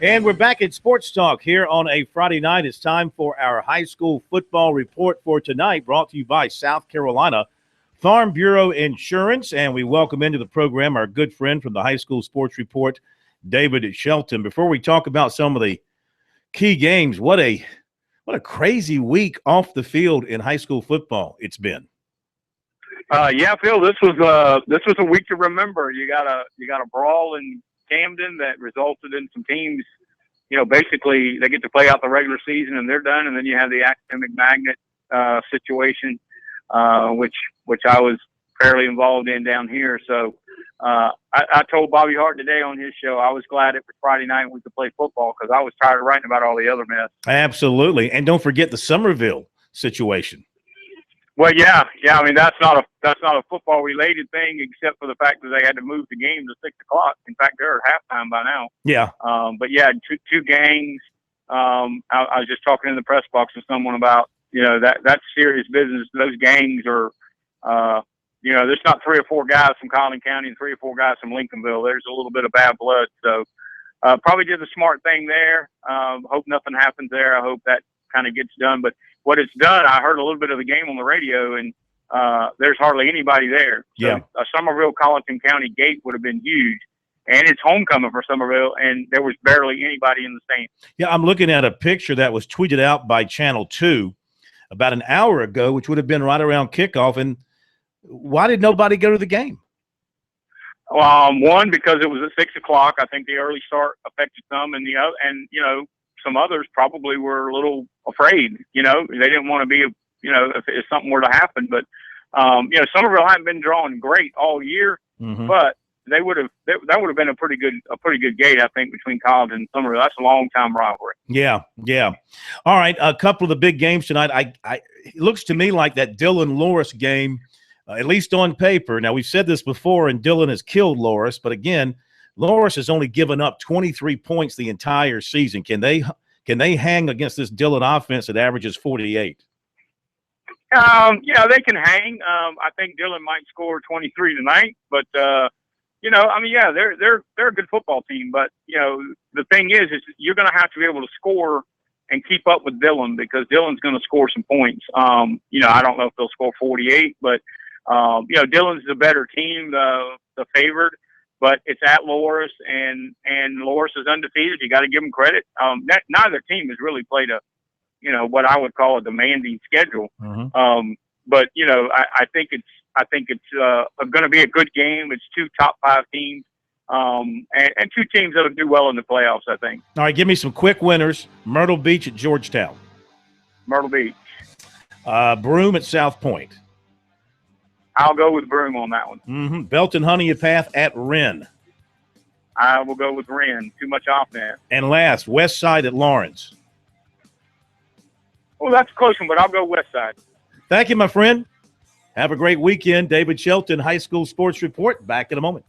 And we're back at Sports Talk here on a Friday night. It's time for our high school football report for tonight, brought to you by South Carolina Farm Bureau Insurance. And we welcome into the program our good friend from the High School Sports Report, David Shelton. Before we talk about some of the key games, what a crazy week off the field in high school football it's been. Yeah, Phil, this was a week to remember. You got a brawl in Camden that resulted in some teams, basically they get to play out the regular season and they're done. And then you have the academic magnet situation, which I was fairly involved in down here. So I told Bobby Hart today on his show, I was glad it was Friday night and we could play football because I was tired of writing about all the other mess. Absolutely. And don't forget the Somerville situation. Well, yeah. I mean, that's not a football related thing, except for the fact that they had to move the game to 6 o'clock. In fact, they're at halftime by now. Yeah. But yeah, two gangs. I was just talking in the press box with someone about, that's serious business. Those gangs are, there's not 3 or 4 guys from Collin County and 3 or 4 guys from Lincolnville. There's a little bit of bad blood. So probably did the smart thing there. Hope nothing happens there. I hope that kind of gets done. But what it's done, I heard a little bit of the game on the radio, and there's hardly anybody there. So yeah. A Somerville Colleton County gate would have been huge, and it's homecoming for Somerville, and there was barely anybody in the stands. Yeah, I'm looking at a picture that was tweeted out by Channel 2 about an hour ago, which would have been right around kickoff. And why did nobody go to the game? One, because it was at 6 o'clock. I think the early start affected some, and some others probably were a little afraid. They didn't want to be, if something were to happen. But Somerville hadn't been drawing great all year, but that would have been a pretty good gate, I think, between College and Somerville. That's a long time rivalry. Yeah. All right, a couple of the big games tonight. It looks to me like that Dillon Loris game, at least on paper. Now we've said this before, and Dillon has killed Loris, but again, Loris has only given up 23 points the entire season. Can they hang against this Dillon offense that averages 48? They can hang. I think Dillon might score 23 tonight, but they're a good football team. But the thing is you're going to have to be able to score and keep up with Dillon because Dillon's going to score some points. I don't know if they'll score 48, but Dillon's the better team, the favored. But it's at Loris, and Loris is undefeated. You got to give them credit. Neither team has really played what I would call a demanding schedule. But I think it's going to be a good game. It's 2 top 5 teams, and 2 teams that'll do well in the playoffs, I think. All right, give me some quick winners. Myrtle Beach at Georgetown. Myrtle Beach. Broome at South Point. I'll go with Broome on that one. Belton Honeypath at Wren. I will go with Wren. Too much offense. And last, West Side at Lawrence. Well, that's a close one, but I'll go West Side. Thank you, my friend. Have a great weekend. David Shelton, High School Sports Report. Back in a moment.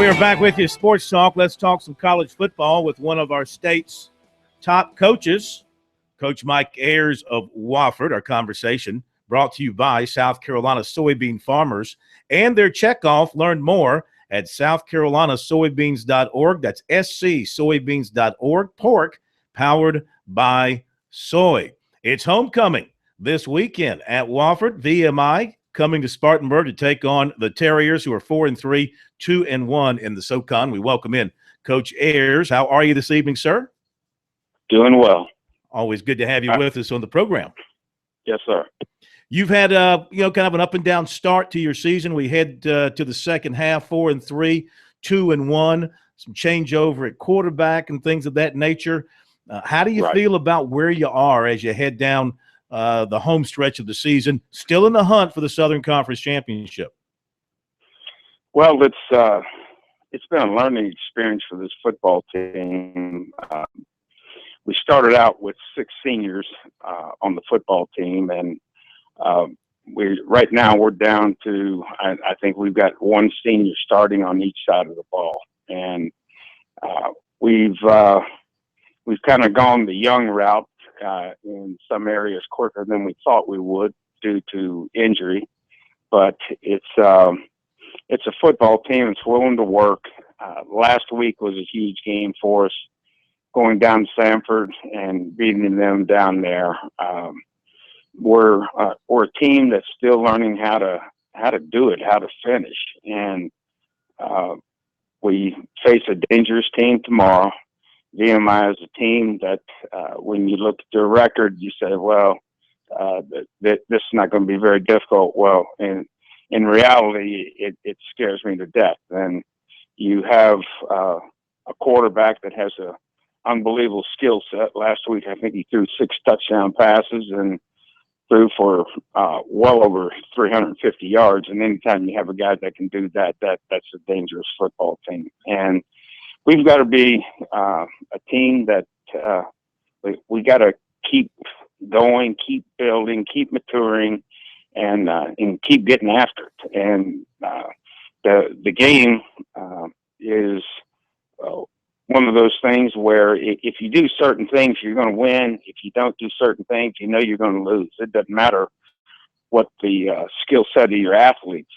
We are back with you, Sports Talk. Let's talk some college football with one of our state's top coaches, Coach Mike Ayers of Wofford. Our conversation brought to you by South Carolina soybean farmers and their checkoff. Learn more at southcarolinasoybeans.org. That's scsoybeans.org. Pork powered by soy. It's homecoming this weekend at Wofford. VMI coming to Spartanburg to take on the Terriers, who are 4-3, 2-1 in the SoCon. We welcome in Coach Ayers. How are you this evening, sir? Doing well. Always good to have you with us on the program. Yes, sir. You've had kind of an up and down start to your season. We head to the second half, 4-3, 2-1, some changeover at quarterback and things of that nature. How do you feel about where you are as you head down the home stretch of the season, still in the hunt for the Southern Conference Championship? Well, it's been a learning experience for this football team. We started out with 6 seniors on the football team, and right now we're down to I think we've got 1 senior starting on each side of the ball, and we've kind of gone the young route in some areas quicker than we thought we would due to injury, but it's a football team that's willing to work. Last week was a huge game for us, going down to Sanford and beating them down there. We're a team that's still learning how to do it, how to finish, and we face a dangerous team tomorrow. VMI is a team that, when you look at their record, you say, well, this is not going to be very difficult. Well, in reality, it scares me to death. And you have a quarterback that has an unbelievable skill set. Last week, I think he threw 6 touchdown passes and threw for well over 350 yards. And anytime you have a guy that can do that, that's a dangerous football team. And we've got to be a team that we got to keep going, keep building, keep maturing, and keep getting after it. And the game is one of those things where if you do certain things, you're going to win. If you don't do certain things, you know you're going to lose. It doesn't matter what the skill set of your athletes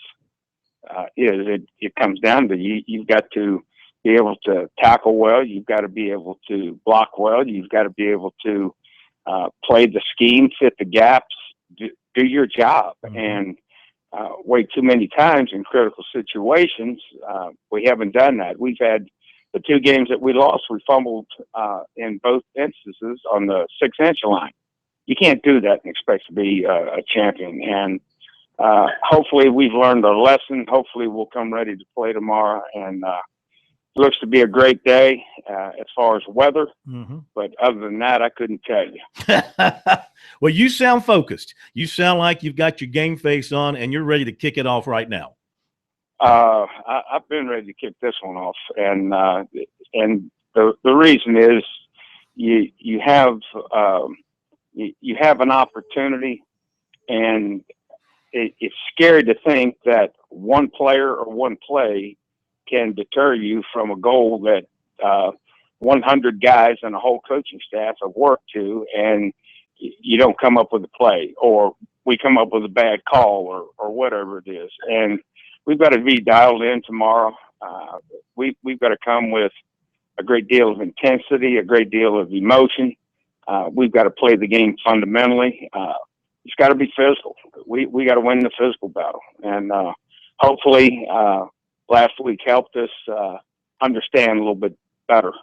is. It comes down to you've got to be able to tackle well. You've got to be able to block well. You've got to be able to play the scheme, fit the gaps, do your job. Mm-hmm. And way too many times in critical situations, we haven't done that. We've had the 2 games that we lost, we fumbled in both instances on the 6-inch line. You can't do that and expect to be a champion. And hopefully we've learned our lesson. Hopefully we'll come ready to play tomorrow. And looks to be a great day as far as weather. Mm-hmm. But other than that, I couldn't tell you. Well, you sound focused. You sound like you've got your game face on and you're ready to kick it off right now. I've been ready to kick this one off, and the reason is you have an opportunity, and it's scary to think that one player or one play can deter you from a goal that 100 guys and a whole coaching staff have worked to, and you don't come up with a play, or we come up with a bad call, or whatever it is. And we've got to be dialed in tomorrow. We've got to come with a great deal of intensity, a great deal of emotion. We've got to play the game fundamentally. It's got to be physical. We got to win the physical battle. And hopefully last week helped us understand a little bit better.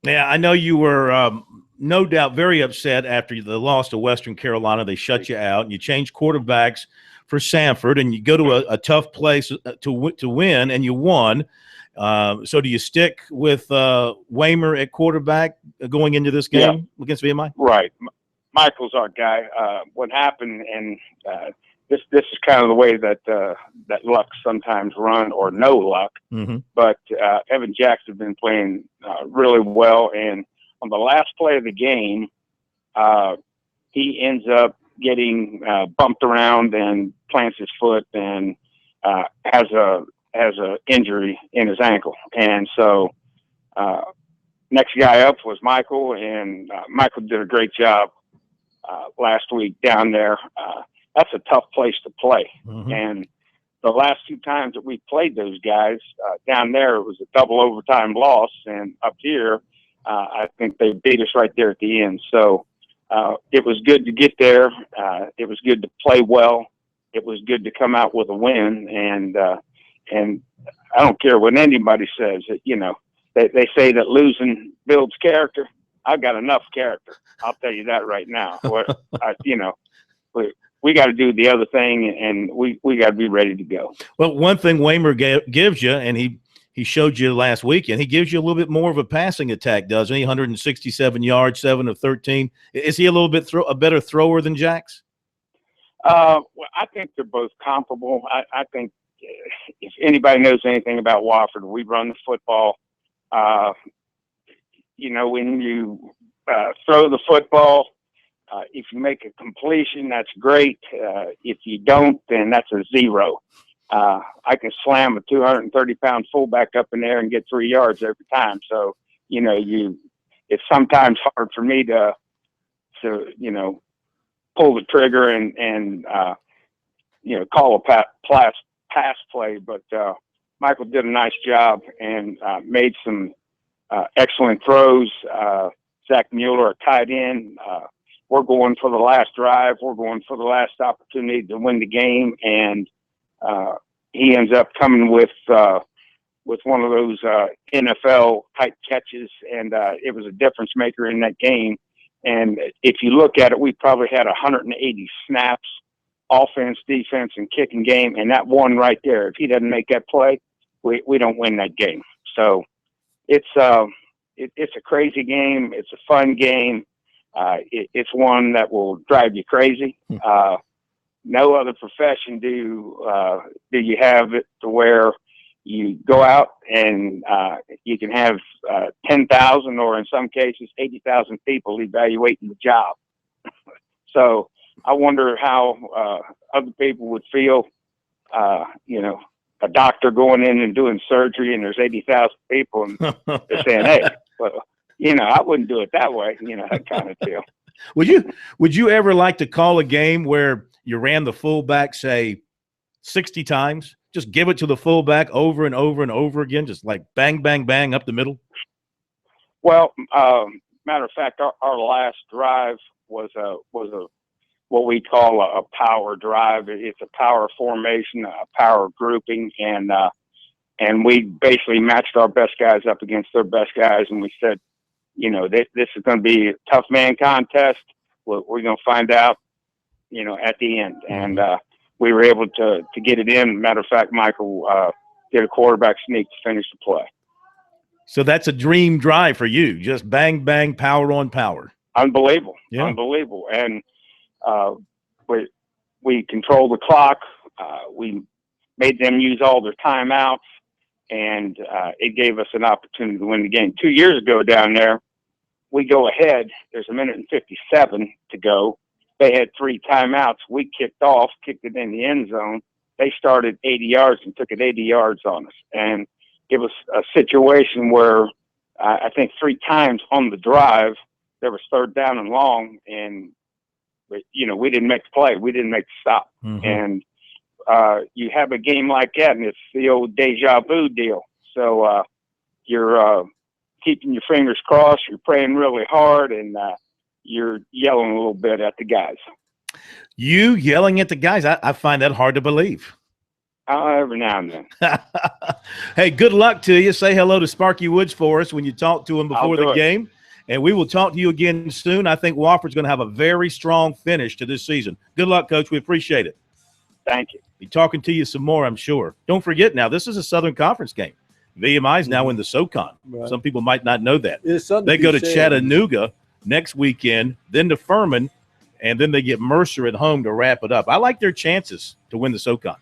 Yeah, I know you were no doubt very upset after the loss to Western Carolina. They shut you out, and you changed quarterbacks for Sanford, and you go to a tough place to win, and you won. So do you stick with Waymer at quarterback going into this game against VMI? Right. Michael's our guy. What happened, and this is kind of the way that luck sometimes run, or no luck. Mm-hmm. But Evan Jackson's been playing really well, and on the last play of the game, he ends up getting bumped around and plants his foot and has a has a injury in his ankle, and so next guy up was Michael, and Michael did a great job last week down there. That's a tough place to play, and the last 2 times that we played those guys down there, it was a double overtime loss, and up here, I think they beat us right there at the end. So it was good to get there. It was good to play well. It was good to come out with a win, and I don't care what anybody says. You know, they say that losing builds character. I've got enough character. I'll tell you that right now. You know, we got to do the other thing, and we got to be ready to go. Well, one thing Waymer gives you, and he showed you last weekend, he gives you a little bit more of a passing attack, doesn't he? 167 yards, 7 of 13. Is he a little bit a better thrower than Jax? Well, I think they're both comparable. I think if anybody knows anything about Wofford, we run the football. You know, when you throw the football, if you make a completion, that's great. If you don't, then that's a 0. I can slam a 230-pound fullback up in there and get 3 yards every time. So, you know, it's sometimes hard for me to you know, pull the trigger and you know, call a pass play. But Michael did a nice job and made some excellent throws. Zach Mueller, a tight end. We're going for the last drive. We're going for the last opportunity to win the game, and he ends up coming with one of those NFL type catches, and it was a difference maker in that game. And if you look at it, we probably had 180 snaps, offense, defense, and kicking game, and that one right there, if he doesn't make that play, we don't win that game. So it's a crazy game. It's a fun game. It's one that will drive you crazy. No other profession do you have it to where you go out and you can have 10,000 or in some cases 80,000 people evaluating the job. So I wonder how other people would feel. You know, a doctor going in and doing surgery and there's 80,000 people and they're saying, "Hey, well, you know, I wouldn't do it that way." You know, that kind of deal. Would you ever like to call a game where you ran the fullback, say, 60 times? Just give it to the fullback over and over and over again, just like bang, bang, bang up the middle? Well, matter of fact, our last drive was what we call a power drive. It's a power formation, a power grouping, and we basically matched our best guys up against their best guys, and we said, you know, this is going to be a tough man contest. We're going to find out, you know, at the end. And we were able to get it in. Matter of fact, Michael did a quarterback sneak to finish the play. So that's a dream drive for you. Just bang, bang, power on power. Unbelievable. Yeah. Unbelievable. And we controlled the clock. We made them use all their timeouts. And it gave us an opportunity to win the game. 2 years ago down there, we go ahead. There's 1:57 to go. They had 3 timeouts. We kicked it in the end zone. They started 80 yards and took it 80 yards on us. And it was a situation where I think 3 times on the drive, there was 3rd down and long. And, you know, we didn't make the play. We didn't make the stop. And you have a game like that, and it's the old deja vu deal. So you're keeping your fingers crossed, you're praying really hard, and you're yelling a little bit at the guys. You yelling at the guys? I find that hard to believe. Every now and then. Hey, good luck to you. Say hello to Sparky Woods for us when you talk to him before the game. And we will talk to you again soon. I think Wofford's going to have a very strong finish to this season. Good luck, Coach. We appreciate it. Thank you. Be talking to you some more, I'm sure. Don't forget now, this is a Southern Conference game. VMI is now in the SoCon. Right. Some people might not know that. They go to Chattanooga next weekend, then to Furman, and then they get Mercer at home to wrap it up. I like their chances to win the SoCon.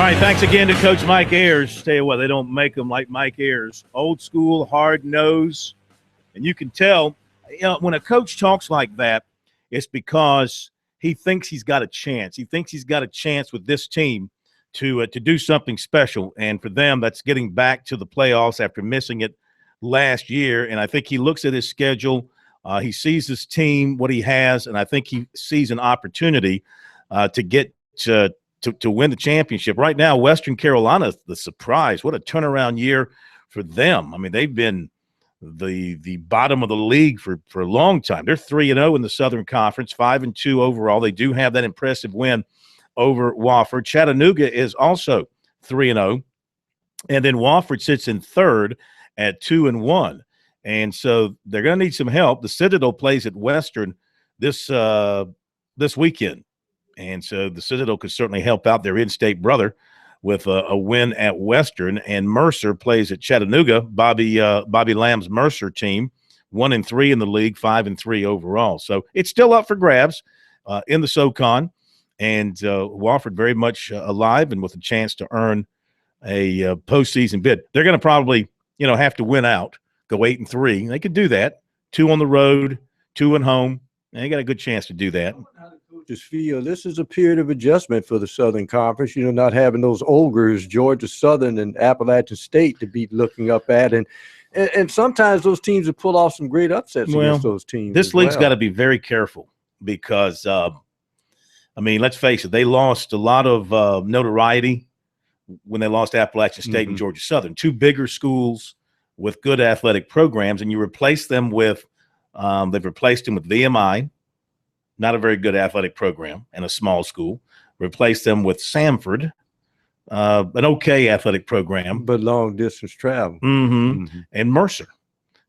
right, thanks again to Coach Mike Ayers. Tell you what, they don't make them like Mike Ayers. Old school, hard nose. And you can tell, when a coach talks like that, it's because he thinks he's got a chance. He thinks he's got a chance with this team to do something special. And for them, that's getting back to the playoffs after missing it last year. And I think he looks at his schedule. He sees his team, what he has, and I think he sees an opportunity to get to win the championship. Right now, Western Carolina, the surprise. What a turnaround year for them. I mean, they've been the bottom of the league for a long time. They're 3-0 in the Southern Conference, 5-2 overall. They do have that impressive win over Wofford. Chattanooga is also 3-0. And then Wofford sits in third at 2-1. And so they're going to need some help. The Citadel plays at Western this weekend. And so the Citadel could certainly help out their in-state brother with a win at Western. And Mercer plays at Chattanooga. Bobby Lamb's Mercer team, 1-3 in the league, 5-3 overall. So it's still up for grabs in the SoCon. And Wofford very much alive and with a chance to earn a postseason bid. They're going to probably, have to win out, go 8-3. They could do that. 2 on the road, 2 at home. And they got a good chance to do that. Coaches feel this is a period of adjustment for the Southern Conference, not having those ogres, Georgia Southern and Appalachian State to be looking up at. And sometimes those teams have pulled off some great upsets against those teams. This league's got to be very careful because, let's face it, they lost a lot of notoriety when they lost Appalachian State and Georgia Southern, 2 bigger schools with good athletic programs, and you replace them with they've replaced them with VMI, not a very good athletic program, and a small school. Replaced them with Samford, an okay athletic program. But long distance travel. And Mercer,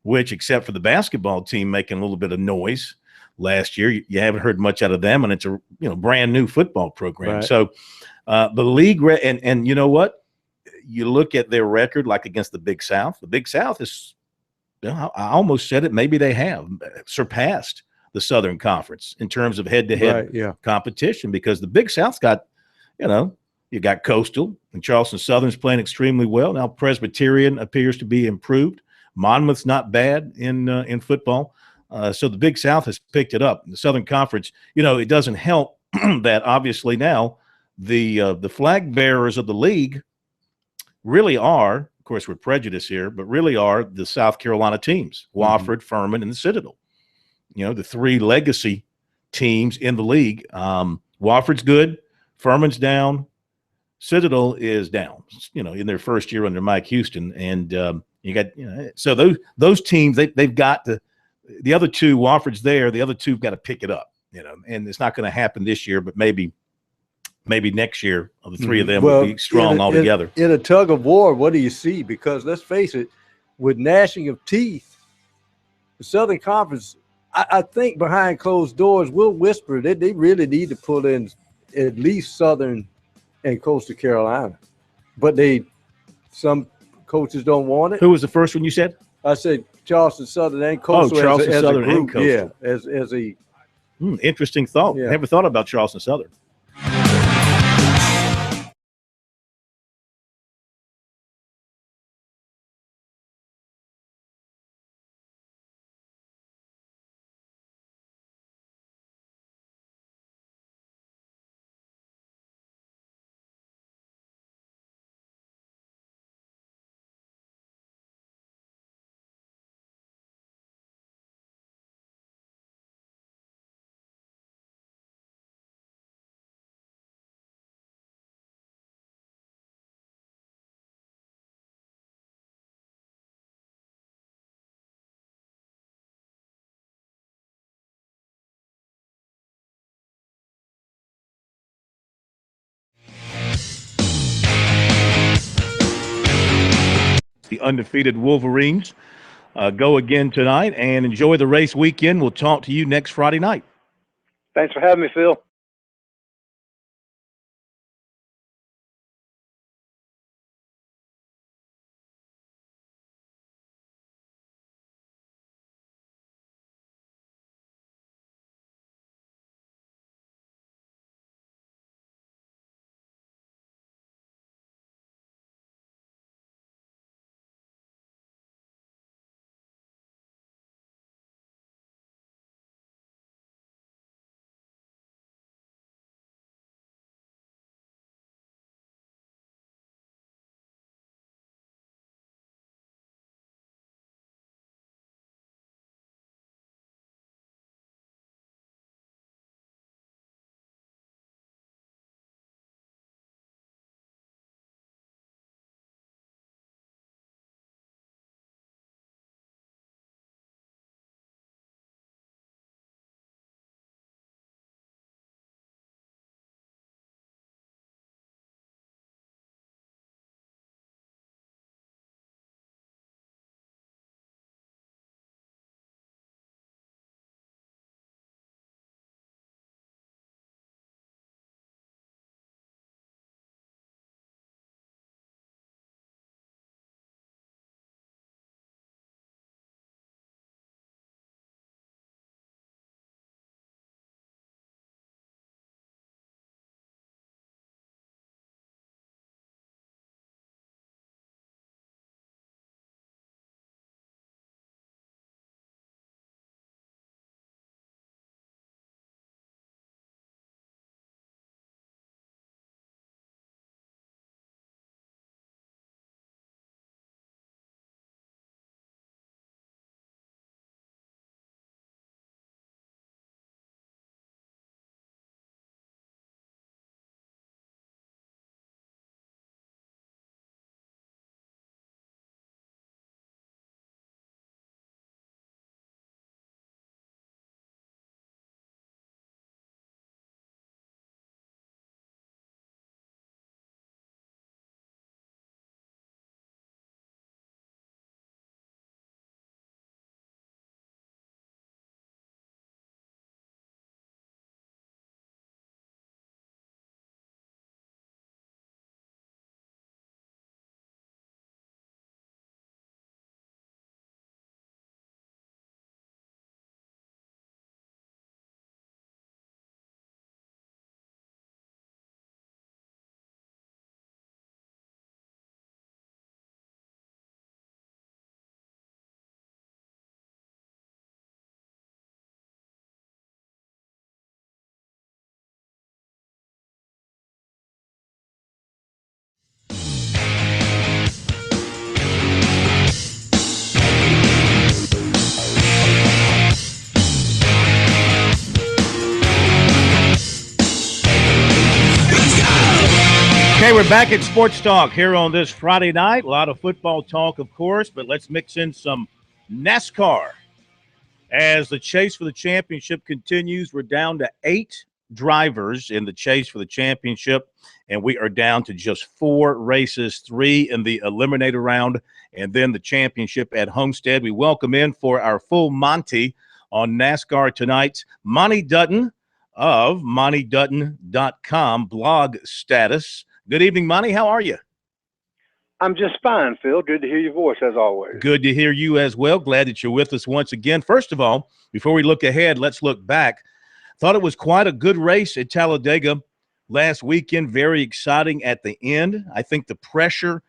which, except for the basketball team making a little bit of noise last year, you haven't heard much out of them, and it's a brand new football program. Right. So the league, and you know what? You look at their record, like against the Big South. The Big South is, I almost said it, maybe they have surpassed the Southern Conference in terms of head-to-head competition, because the Big South's got, you got Coastal and Charleston Southern's playing extremely well. Now Presbyterian appears to be improved. Monmouth's not bad in football. So the Big South has picked it up. The Southern Conference, it doesn't help that obviously now the flag bearers of the league really are, of course, we're prejudiced here, but really are the South Carolina teams, Wofford, Furman, and the Citadel. The 3 legacy teams in the league. Wofford's good, Furman's down, Citadel is down, in their first year under Mike Houston. And you got, so those teams, they've got the other 2, Wofford's there, the other 2 have got to pick it up, and it's not going to happen this year, but maybe next year the 3 of them will be strong altogether. In a tug of war, what do you see? Because let's face it, with gnashing of teeth, the Southern Conference, I think behind closed doors, we'll whisper that they really need to pull in at least Southern and Coastal Carolina. But some coaches don't want it. Who was the first one you said? I said Charleston Southern and Coastal. Charleston Southern as a group, and Coastal. Yeah, as a interesting thought. Yeah. Never thought about Charleston Southern. The undefeated Wolverines go again tonight, and enjoy the race weekend. We'll talk to you next Friday night. Thanks for having me, Phil. Hey, we're back at Sports Talk here on this Friday night. A lot of football talk, of course, but let's mix in some NASCAR. As the chase for the championship continues, we're down to 8 drivers in the chase for the championship, and we are down to just 4 races, 3 in the eliminator round, and then the championship at Homestead. We welcome in for our full Monty on NASCAR tonight, Monty Dutton of MontyDutton.com, blog status. Good evening, Monty. How are you? I'm just fine, Phil. Good to hear your voice, as always. Good to hear you as well. Glad that you're with us once again. First of all, before we look ahead, let's look back. Thought it was quite a good race at Talladega last weekend. Very exciting at the end. I think the pressure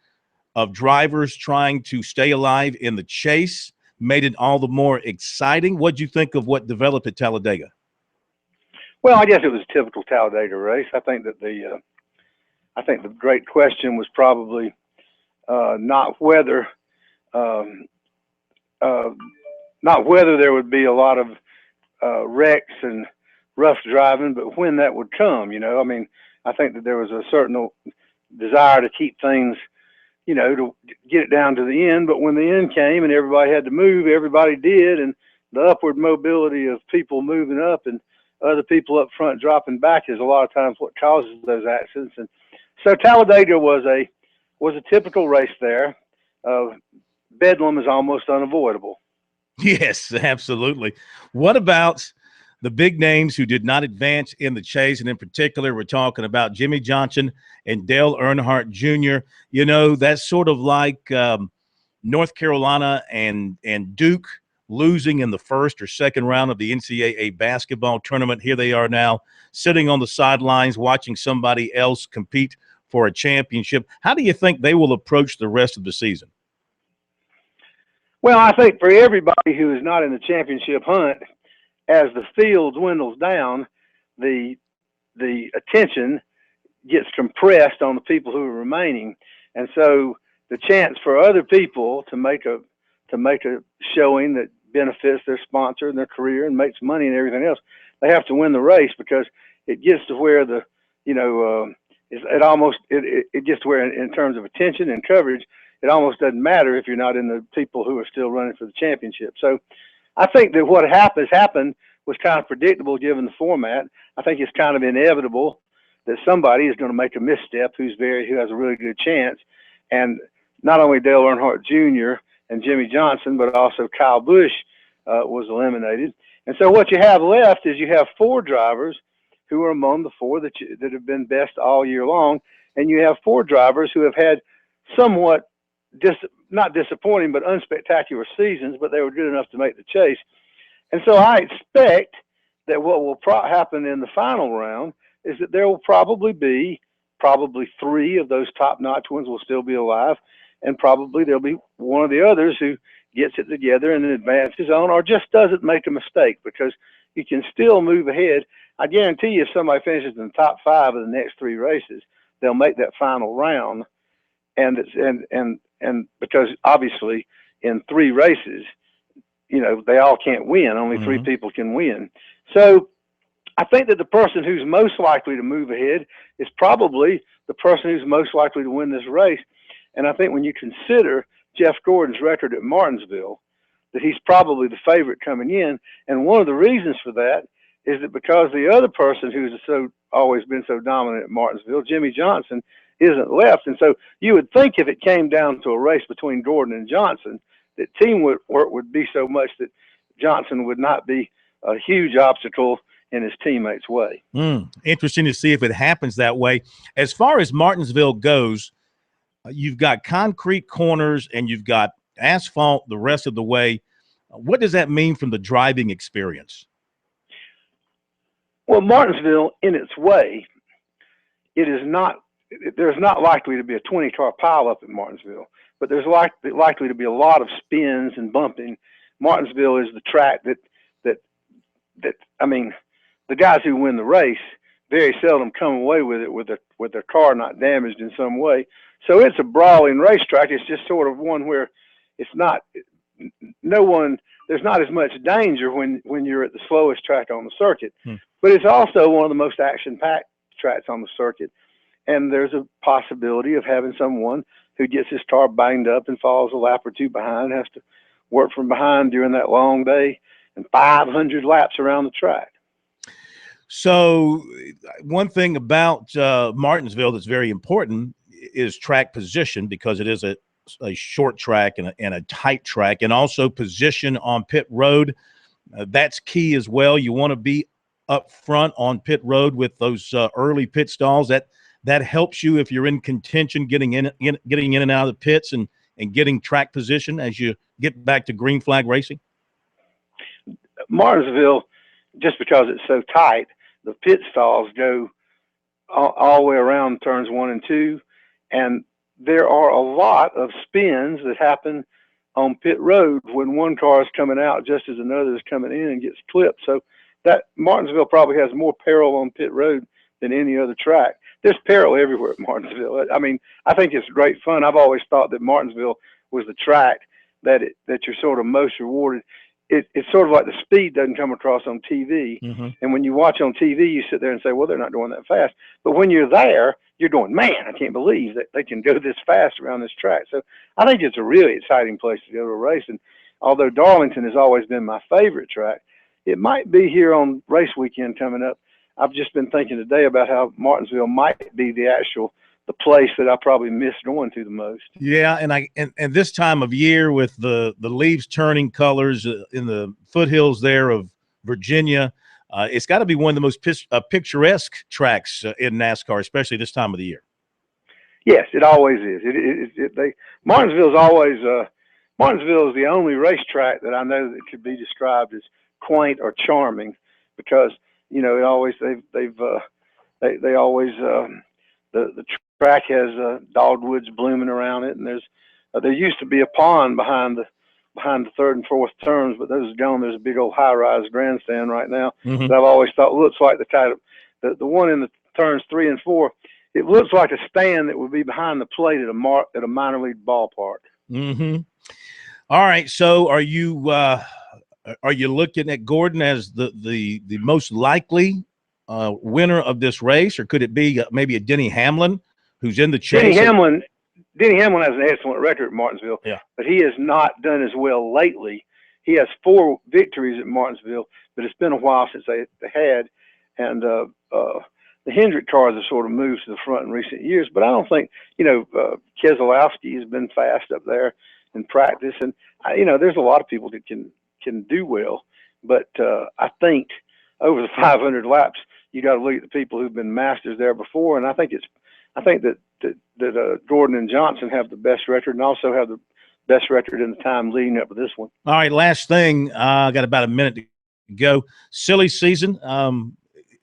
of drivers trying to stay alive in the chase made it all the more exciting. What'd you think of what developed at Talladega? Well, I guess it was a typical Talladega race. I think that the great question was probably not whether there would be a lot of wrecks and rough driving, but when that would come. I mean, I think that there was a certain desire to keep things, to get it down to the end. But when the end came and everybody had to move, everybody did, and the upward mobility of people moving up and other people up front dropping back is a lot of times what causes those accidents. And so Talladega was a typical race there. Bedlam is almost unavoidable. Yes, absolutely. What about the big names who did not advance in the chase? And in particular, we're talking about Jimmy Johnson and Dale Earnhardt Jr. That's sort of like North Carolina and Duke losing in the first or second round of the NCAA basketball tournament. Here they are now sitting on the sidelines watching somebody else compete for a championship. How do you think they will approach the rest of the season? Well, I think for everybody who is not in the championship hunt, as the field dwindles down, the attention gets compressed on the people who are remaining. And so the chance for other people to make a showing that benefits their sponsor and their career and makes money and everything else, they have to win the race, because it gets to where it gets to where in terms of attention and coverage, it almost doesn't matter if you're not in the people who are still running for the championship. So I think that what happened was kind of predictable given the format. I think it's kind of inevitable that somebody is going to make a misstep who has a really good chance. And not only Dale Earnhardt Jr. and Jimmy Johnson, but also Kyle Busch was eliminated. And so what you have left is you have 4 drivers who are among the 4 that have been best all year long. And you have 4 drivers who have had somewhat not disappointing, but unspectacular seasons, but they were good enough to make the chase. And so I expect that what will happen in the final round is that there will probably 3 of those top-notch ones will still be alive, and probably there'll be one of the others who gets it together and advances on, or just doesn't make a mistake, because you can still move ahead. I guarantee you, if somebody finishes in the top 5 of the next 3 races, they'll make that final round. And because obviously in 3 races, they all can't win. Only 3 people can win. So I think that the person who's most likely to move ahead is probably the person who's most likely to win this race. And I think when you consider Jeff Gordon's record at Martinsville, that he's probably the favorite coming in. And one of the reasons for that is that because the other person who's always been so dominant at Martinsville, Jimmy Johnson, isn't left. And so you would think if it came down to a race between Gordon and Johnson, that teamwork would be so much that Johnson would not be a huge obstacle in his teammates' way. Interesting to see if it happens that way. As far as Martinsville goes, you've got concrete corners and you've got asphalt the rest of the way. What does that mean from the driving experience? Well, Martinsville, in its way, there's not likely to be a 20-car pileup at Martinsville, but there's likely to be a lot of spins and bumping. Martinsville is the track that I mean, the guys who win the race very seldom come away with it with their car not damaged in some way. So it's a brawling racetrack. It's just sort of one where there's not as much danger when you're at the slowest track on the circuit. But it's also one of the most action-packed tracks on the circuit. and there's a possibility of having someone who gets his car banged up and falls a lap or two behind, has to work from behind during that long day and 500 laps around the track. So one thing about Martinsville that's very important is track position, because it is a short track and a tight track, and also position on pit road. That's key as well. You want to be up front on pit road with those early pit stalls. That helps you if you're in contention, getting in and out of the pits and getting track position as you get back to green flag racing. Martinsville, just because it's so tight, the pit stalls go all the way around turns 1 and 2, and there are a lot of spins that happen on pit road when one car is coming out just as another is coming in and gets clipped. So that Martinsville probably has more peril on pit road than any other track. There's peril everywhere at Martinsville. I mean, I think it's great fun. I've always thought that Martinsville was the track that you're sort of most rewarded. It's sort of like the speed doesn't come across on TV. Mm-hmm. And when you watch on TV, you sit there and say, well, they're not going that fast. But when you're there, you're going, man, I can't believe that they can go this fast around this track. So I think it's a really exciting place to go to a race. And although Darlington has always been my favorite track, it might be here on race weekend coming up. I've just been thinking today about how Martinsville might be the place that I probably miss going to the most. Yeah, and this time of year with the leaves turning colors in the foothills there of Virginia, it's got to be one of the most picturesque tracks in NASCAR, especially this time of the year. Yes, it always is. Martinsville is the only racetrack that I know that could be described as quaint or charming, because it always the track has dogwoods blooming around it, and there used to be a pond behind the third and fourth turns, but those are gone. There's a big old high-rise grandstand right now Mm-hmm. that I've always thought looks like the one in the turns 3 and 4. It looks like a stand that would be behind the plate at a minor league ballpark. Mm-hmm. All right. So are you looking at Gordon as the most likely winner of this race, or could it be maybe a Denny Hamlin who's in the chase? Denny Hamlin has an excellent record at Martinsville, Yeah, but he has not done as well lately. He has 4 victories at Martinsville, but it's been a while since they had, and the Hendrick cars have sort of moved to the front in recent years. But I don't think, Keselowski has been fast up there in practice, and there's a lot of people that can do well, but I think over the 500 laps, you got to look at the people who've been masters there before, and I think that Gordon and Johnson have the best record, and also have the best record in the time leading up to this one. All right, last thing. I got about a minute to go. Silly season.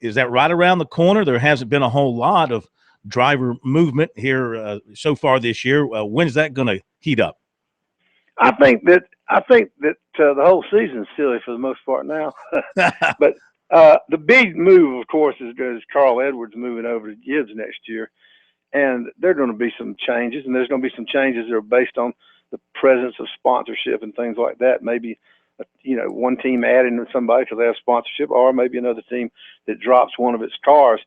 Is that right around the corner? There hasn't been a whole lot of driver movement here so far this year. When's that going to heat up? I think that the whole season's silly for the most part now. But the big move, of course, is Carl Edwards moving over to Gibbs next year. And there are going to be some changes, and there's going to be some changes that are based on the presence of sponsorship and things like that. Maybe, one team adding somebody because they have sponsorship, or maybe another team that drops one of its cars.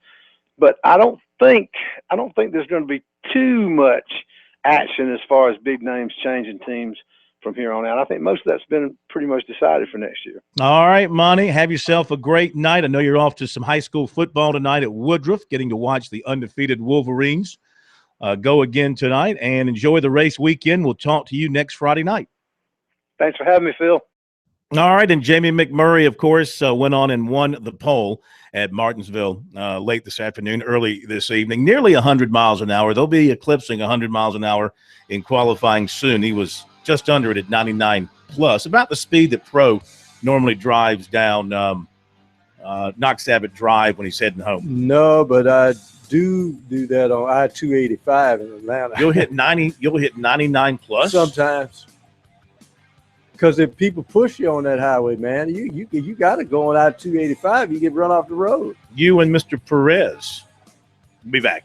But I don't think there's going to be too much action as far as big names changing teams from here on out. I think most of that's been pretty much decided for next year. All right, Monty, have yourself a great night. I know you're off to some high school football tonight at Woodruff, getting to watch the undefeated Wolverines go again tonight, and enjoy the race weekend. We'll talk to you next Friday night. Thanks for having me, Phil. All right, and Jamie McMurray, of course, went on and won the pole at Martinsville late this afternoon, early this evening, nearly 100 miles an hour. They'll be eclipsing 100 miles an hour in qualifying soon. He was just under it at 99 plus, about the speed that Pro normally drives down Knox Sabbath Drive when he's heading home. No, but I do that on I-285 in Atlanta. You'll hit 90. You'll hit 99 plus sometimes. Because if people push you on that highway, man, you got to go on I-285. You get run off the road. You and Mr. Perez. Be back.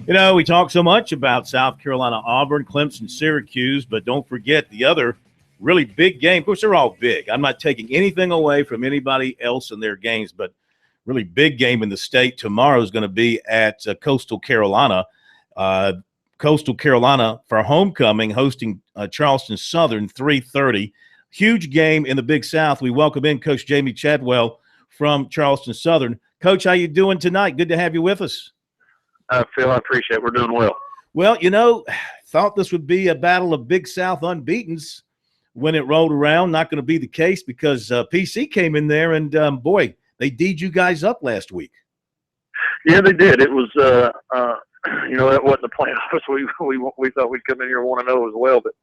You know, we talk so much about South Carolina, Auburn, Clemson, Syracuse, but don't forget the other really big game. Of course, they're all big. I'm not taking anything away from anybody else in their games, but really big game in the state tomorrow is going to be at Coastal Carolina. Coastal Carolina for homecoming, hosting Charleston Southern, 3:30. Huge game in the Big South. We welcome in Coach Jamie Chadwell from Charleston Southern. Coach, how you doing tonight? Good to have you with us. Phil, I appreciate it. We're doing well. Well, you know, thought this would be a battle of Big South unbeatens when it rolled around. Not going to be the case because PC came in there and, boy, they D'd you guys up last week. Yeah, they did. It was, you know, that wasn't the playoffs. We thought we'd come in here 1-0 as well, but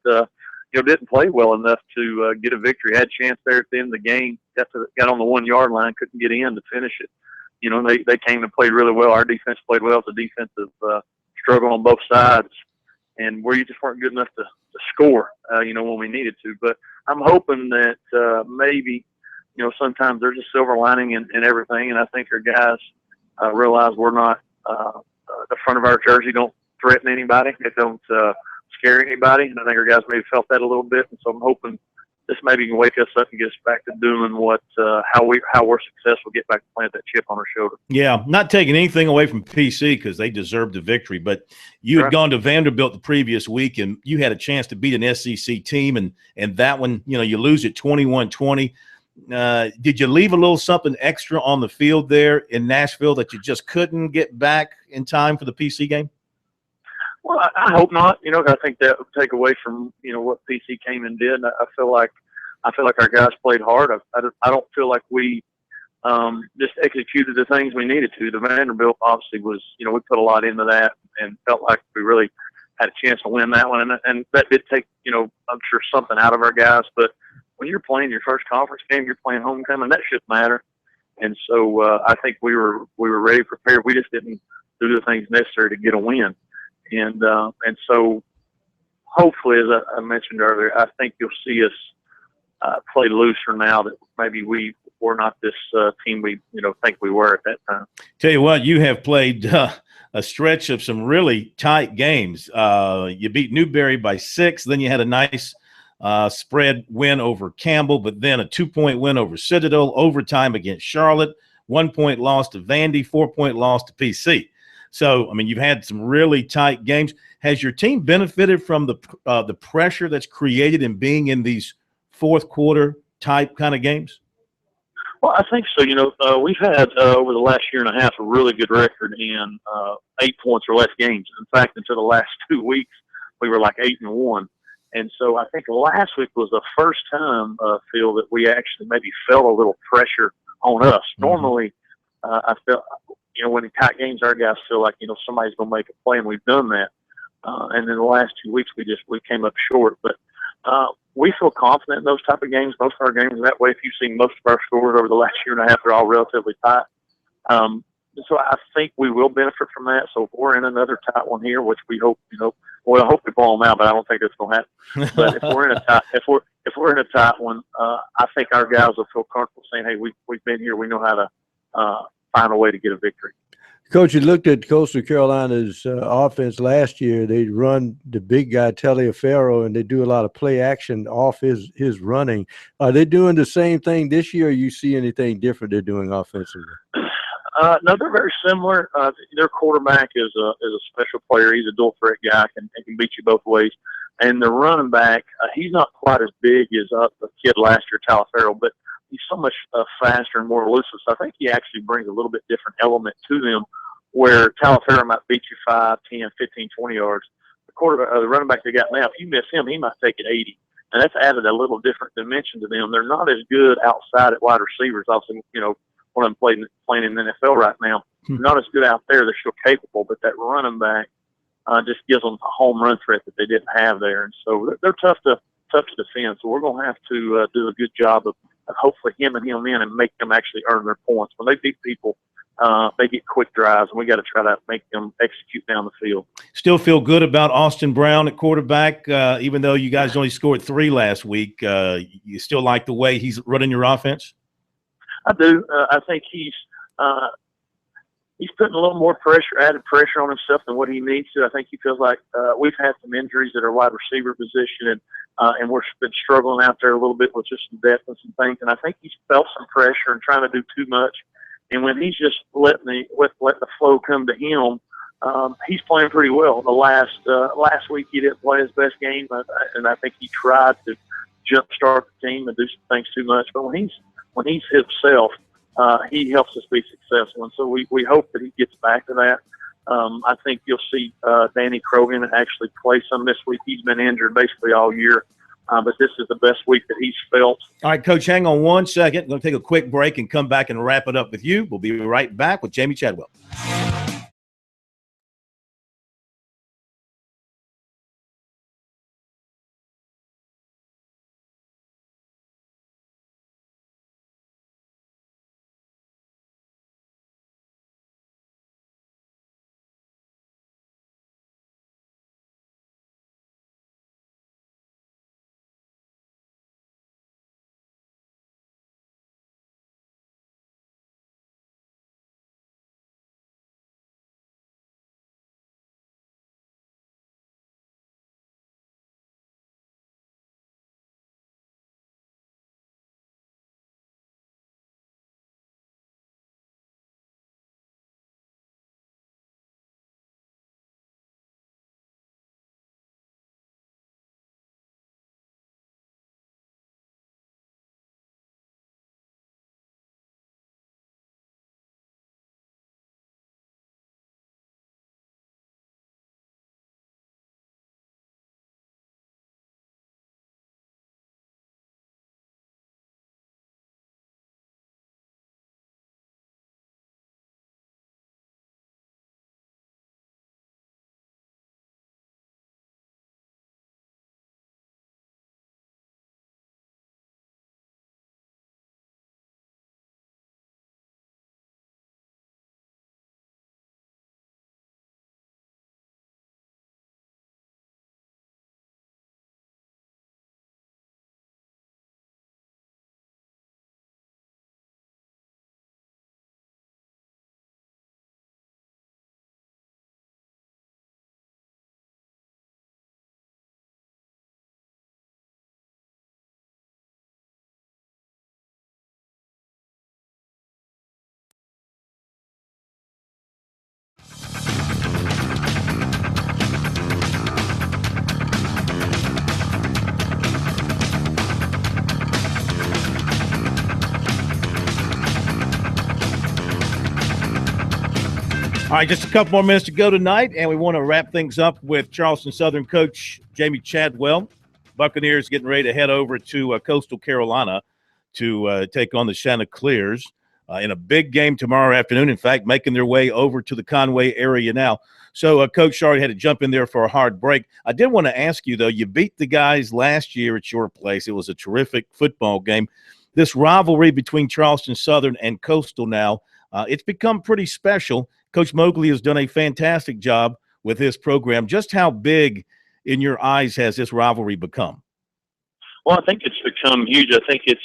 you know, didn't play well enough to get a victory. Had a chance there at the end of the game. Got on the 1 yard line, couldn't get in to finish it. You know, they came and played really well. Our defense played well. It's a defensive struggle on both sides, and we just weren't good enough to score, you know, when we needed to. But I'm hoping that maybe, you know, sometimes there's a silver lining in everything, and I think our guys realize we're not the front of our jersey don't threaten anybody. It don't scare anybody, and I think our guys maybe felt that a little bit. And so I'm hoping this maybe can wake us up and get us back to doing what how we're successful, get back to playing that chip on our shoulder. Yeah, not taking anything away from PC because they deserved the victory, but you had gone to Vanderbilt the previous week and you had a chance to beat an SEC team, and that one, you know, you lose at 21-20. Did you leave a little something extra on the field there in Nashville that you just couldn't get back in time for the PC game? Well, I hope not. You know, I think that would take away from, you know, what PC came and did. I feel like our guys played hard. I don't feel like we just executed the things we needed to. The Vanderbilt obviously was, you know, we put a lot into that and felt like we really had a chance to win that one. And that did take, you know, I'm sure something out of our guys. But when you're playing your first conference game, you're playing homecoming, that shouldn't matter. And so I think we were ready, prepared. We just didn't do the things necessary to get a win. And so hopefully, as I mentioned earlier, I think you'll see us play looser now that maybe we're not this team we, you know, think we were at that time. Tell you what, you have played a stretch of some really tight games. You beat Newberry by 6, then you had a nice spread win over Campbell, but then a 2-point win over Citadel, overtime against Charlotte, 1-point loss to Vandy, 4-point loss to PC. So, I mean, you've had some really tight games. Has your team benefited from the pressure that's created in being in these fourth quarter type kind of games? Well, I think so. You know, we've had over the last year and a half a really good record in 8 points or less games. In fact, until the last 2 weeks, we were like 8-1. And so I think last week was the first time, Phil, that we actually maybe felt a little pressure on us. Mm-hmm. Normally, I felt, you know, when in tight games, our guys feel like, you know, somebody's going to make a play, and we've done that. And in the last 2 weeks, we came up short. But we feel confident in those type of games. Most of our games that way. If you've seen most of our scores over the last year and a half, they're all relatively tight. So I think we will benefit from that. So if we're in another tight one here, which we hope, you know, well, I hope we blow them out, but I don't think it's going to happen. But if we're in a tight one, I think our guys will feel comfortable saying, "Hey, we've been here. We know how to find a way to get a victory." Coach, you looked at Coastal Carolina's offense last year. They run the big guy, Taliaferro, and they do a lot of play action off his running. Are they doing the same thing this year, or you see anything different they're doing offensively? No, they're very similar. Their quarterback is a special player. He's a dual threat guy, and can beat you both ways. And the running back, he's not quite as big as the kid last year, Taliaferro, but he's so much faster and more elusive. So I think he actually brings a little bit different element to them, where Taliaferro might beat you 5, 10, 15, 20 yards. The running back they got now, if you miss him, he might take it 80. And that's added a little different dimension to them. They're not as good outside at wide receivers. Obviously, you know, one of them playing in the NFL right now. They're not as good out there. They're still capable, but that running back just gives them a home run threat that they didn't have there. And so they're tough to defend. So we're going to have to do a good job of hopefully hemming him in and make them actually earn their points. When they beat people, they get quick drives, and we got to try to make them execute down the field. Still feel good about Austin Brown at quarterback, even though you guys only scored 3 last week. You still like the way he's running your offense? I do. I think he's he's putting a little more pressure, added pressure on himself than what he needs to. I think he feels like we've had some injuries at our wide receiver position, and we've been struggling out there a little bit with just some depth and some things. And I think he's felt some pressure and trying to do too much. And when he's just letting the flow come to him, he's playing pretty well. The last week he didn't play his best game, and I think he tried to jumpstart the team and do some things too much. But when he's himself, he helps us be successful. And so we hope that he gets back to that. I think you'll see Danny Krogan actually play some this week. He's been injured basically all year. But this is the best week that he's felt. All right, Coach, hang on 1 second. I'm going to take a quick break and come back and wrap it up with you. We'll be right back with Jamie Chadwell. All right, just a couple more minutes to go tonight, and we want to wrap things up with Charleston Southern coach Jamie Chadwell. Buccaneers getting ready to head over to Coastal Carolina to take on the Chanticleers in a big game tomorrow afternoon. In fact, making their way over to the Conway area now. So Coach Shard had to jump in there for a hard break. I did want to ask you, though, you beat the guys last year at your place. It was a terrific football game. This rivalry between Charleston Southern and Coastal now, it's become pretty special. Coach Mogley has done a fantastic job with his program. Just how big in your eyes has this rivalry become? Well, I think it's become huge. I think it's,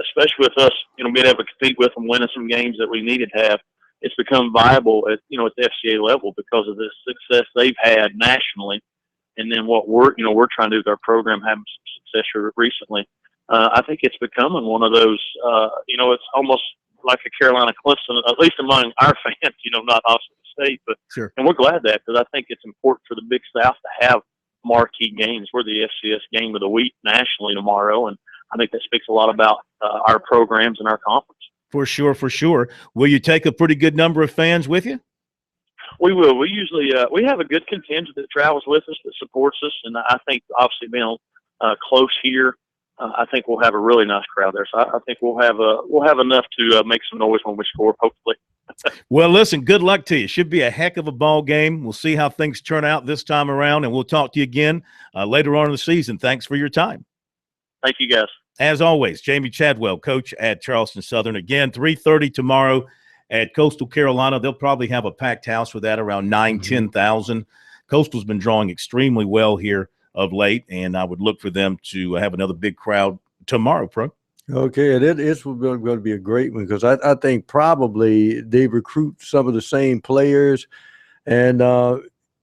especially with us, being able to compete with them, winning some games that we needed to have, it's become viable at the FCA level because of the success they've had nationally. And then what we're trying to do with our program, having some success here recently. I think it's becoming one of those, it's almost like a Carolina Clemson, at least among our fans, not Austin State, but sure. And we're glad that because I think it's important for the Big South to have marquee games. We're the FCS game of the week nationally tomorrow, and I think that speaks a lot about our programs and our conference. For sure, for sure. Will you take a pretty good number of fans with you? We will. We usually we have a good contingent that travels with us, that supports us, and I think obviously being close here, I think we'll have a really nice crowd there. So I think we'll have enough to make some noise when we score, hopefully. Well, listen, good luck to you. Should be a heck of a ball game. We'll see how things turn out this time around, and we'll talk to you again later on in the season. Thanks for your time. Thank you, guys. As always, Jamie Chadwell, coach at Charleston Southern. Again, 3:30 tomorrow at Coastal Carolina. They'll probably have a packed house for that, around 10,000. Coastal's been drawing extremely well here of late, and I would look for them to have another big crowd tomorrow, Pro. Okay, and it's going to be a great one because I think probably they recruit some of the same players, and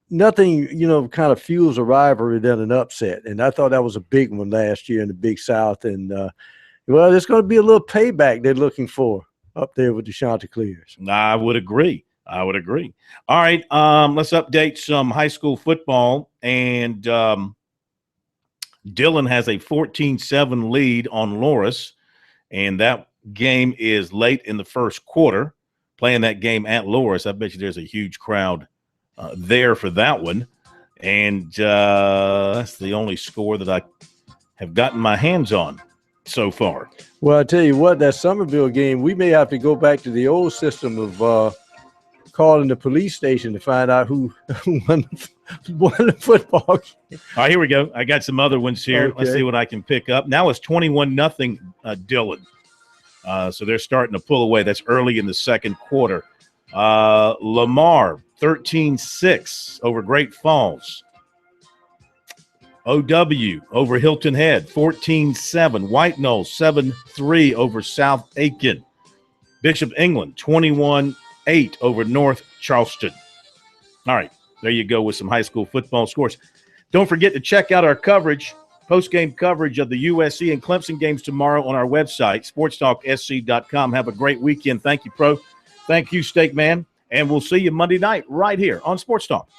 nothing, kind of fuels a rivalry than an upset. And I thought that was a big one last year in the Big South. And, well, there's going to be a little payback they're looking for up there with the Chanticleers. I would agree. All right, let's update some high school football. And Dillon has a 14-7 lead on Loris, and that game is late in the first quarter. Playing that game at Loris, I bet you there's a huge crowd there for that one. And that's the only score that I have gotten my hands on so far. Well, I tell you what, that Somerville game, we may have to go back to the old system of calling the police station to find out who won the football game. All right, here we go. I got some other ones here. Okay. Let's see what I can pick up. Now it's 21-0 Dillon. So they're starting to pull away. That's early in the second quarter. Lamar, 13-6 over Great Falls. OW over Hilton Head, 14-7. White Knoll, 7-3 over South Aiken. Bishop England, 21-8 over North Charleston. All right, there you go with some high school football scores. Don't forget to check out our coverage, post-game coverage of the USC and Clemson games tomorrow on our website, sportstalksc.com. Have a great weekend. Thank you, Pro. Thank you, Steak Man. And we'll see you Monday night right here on Sports Talk.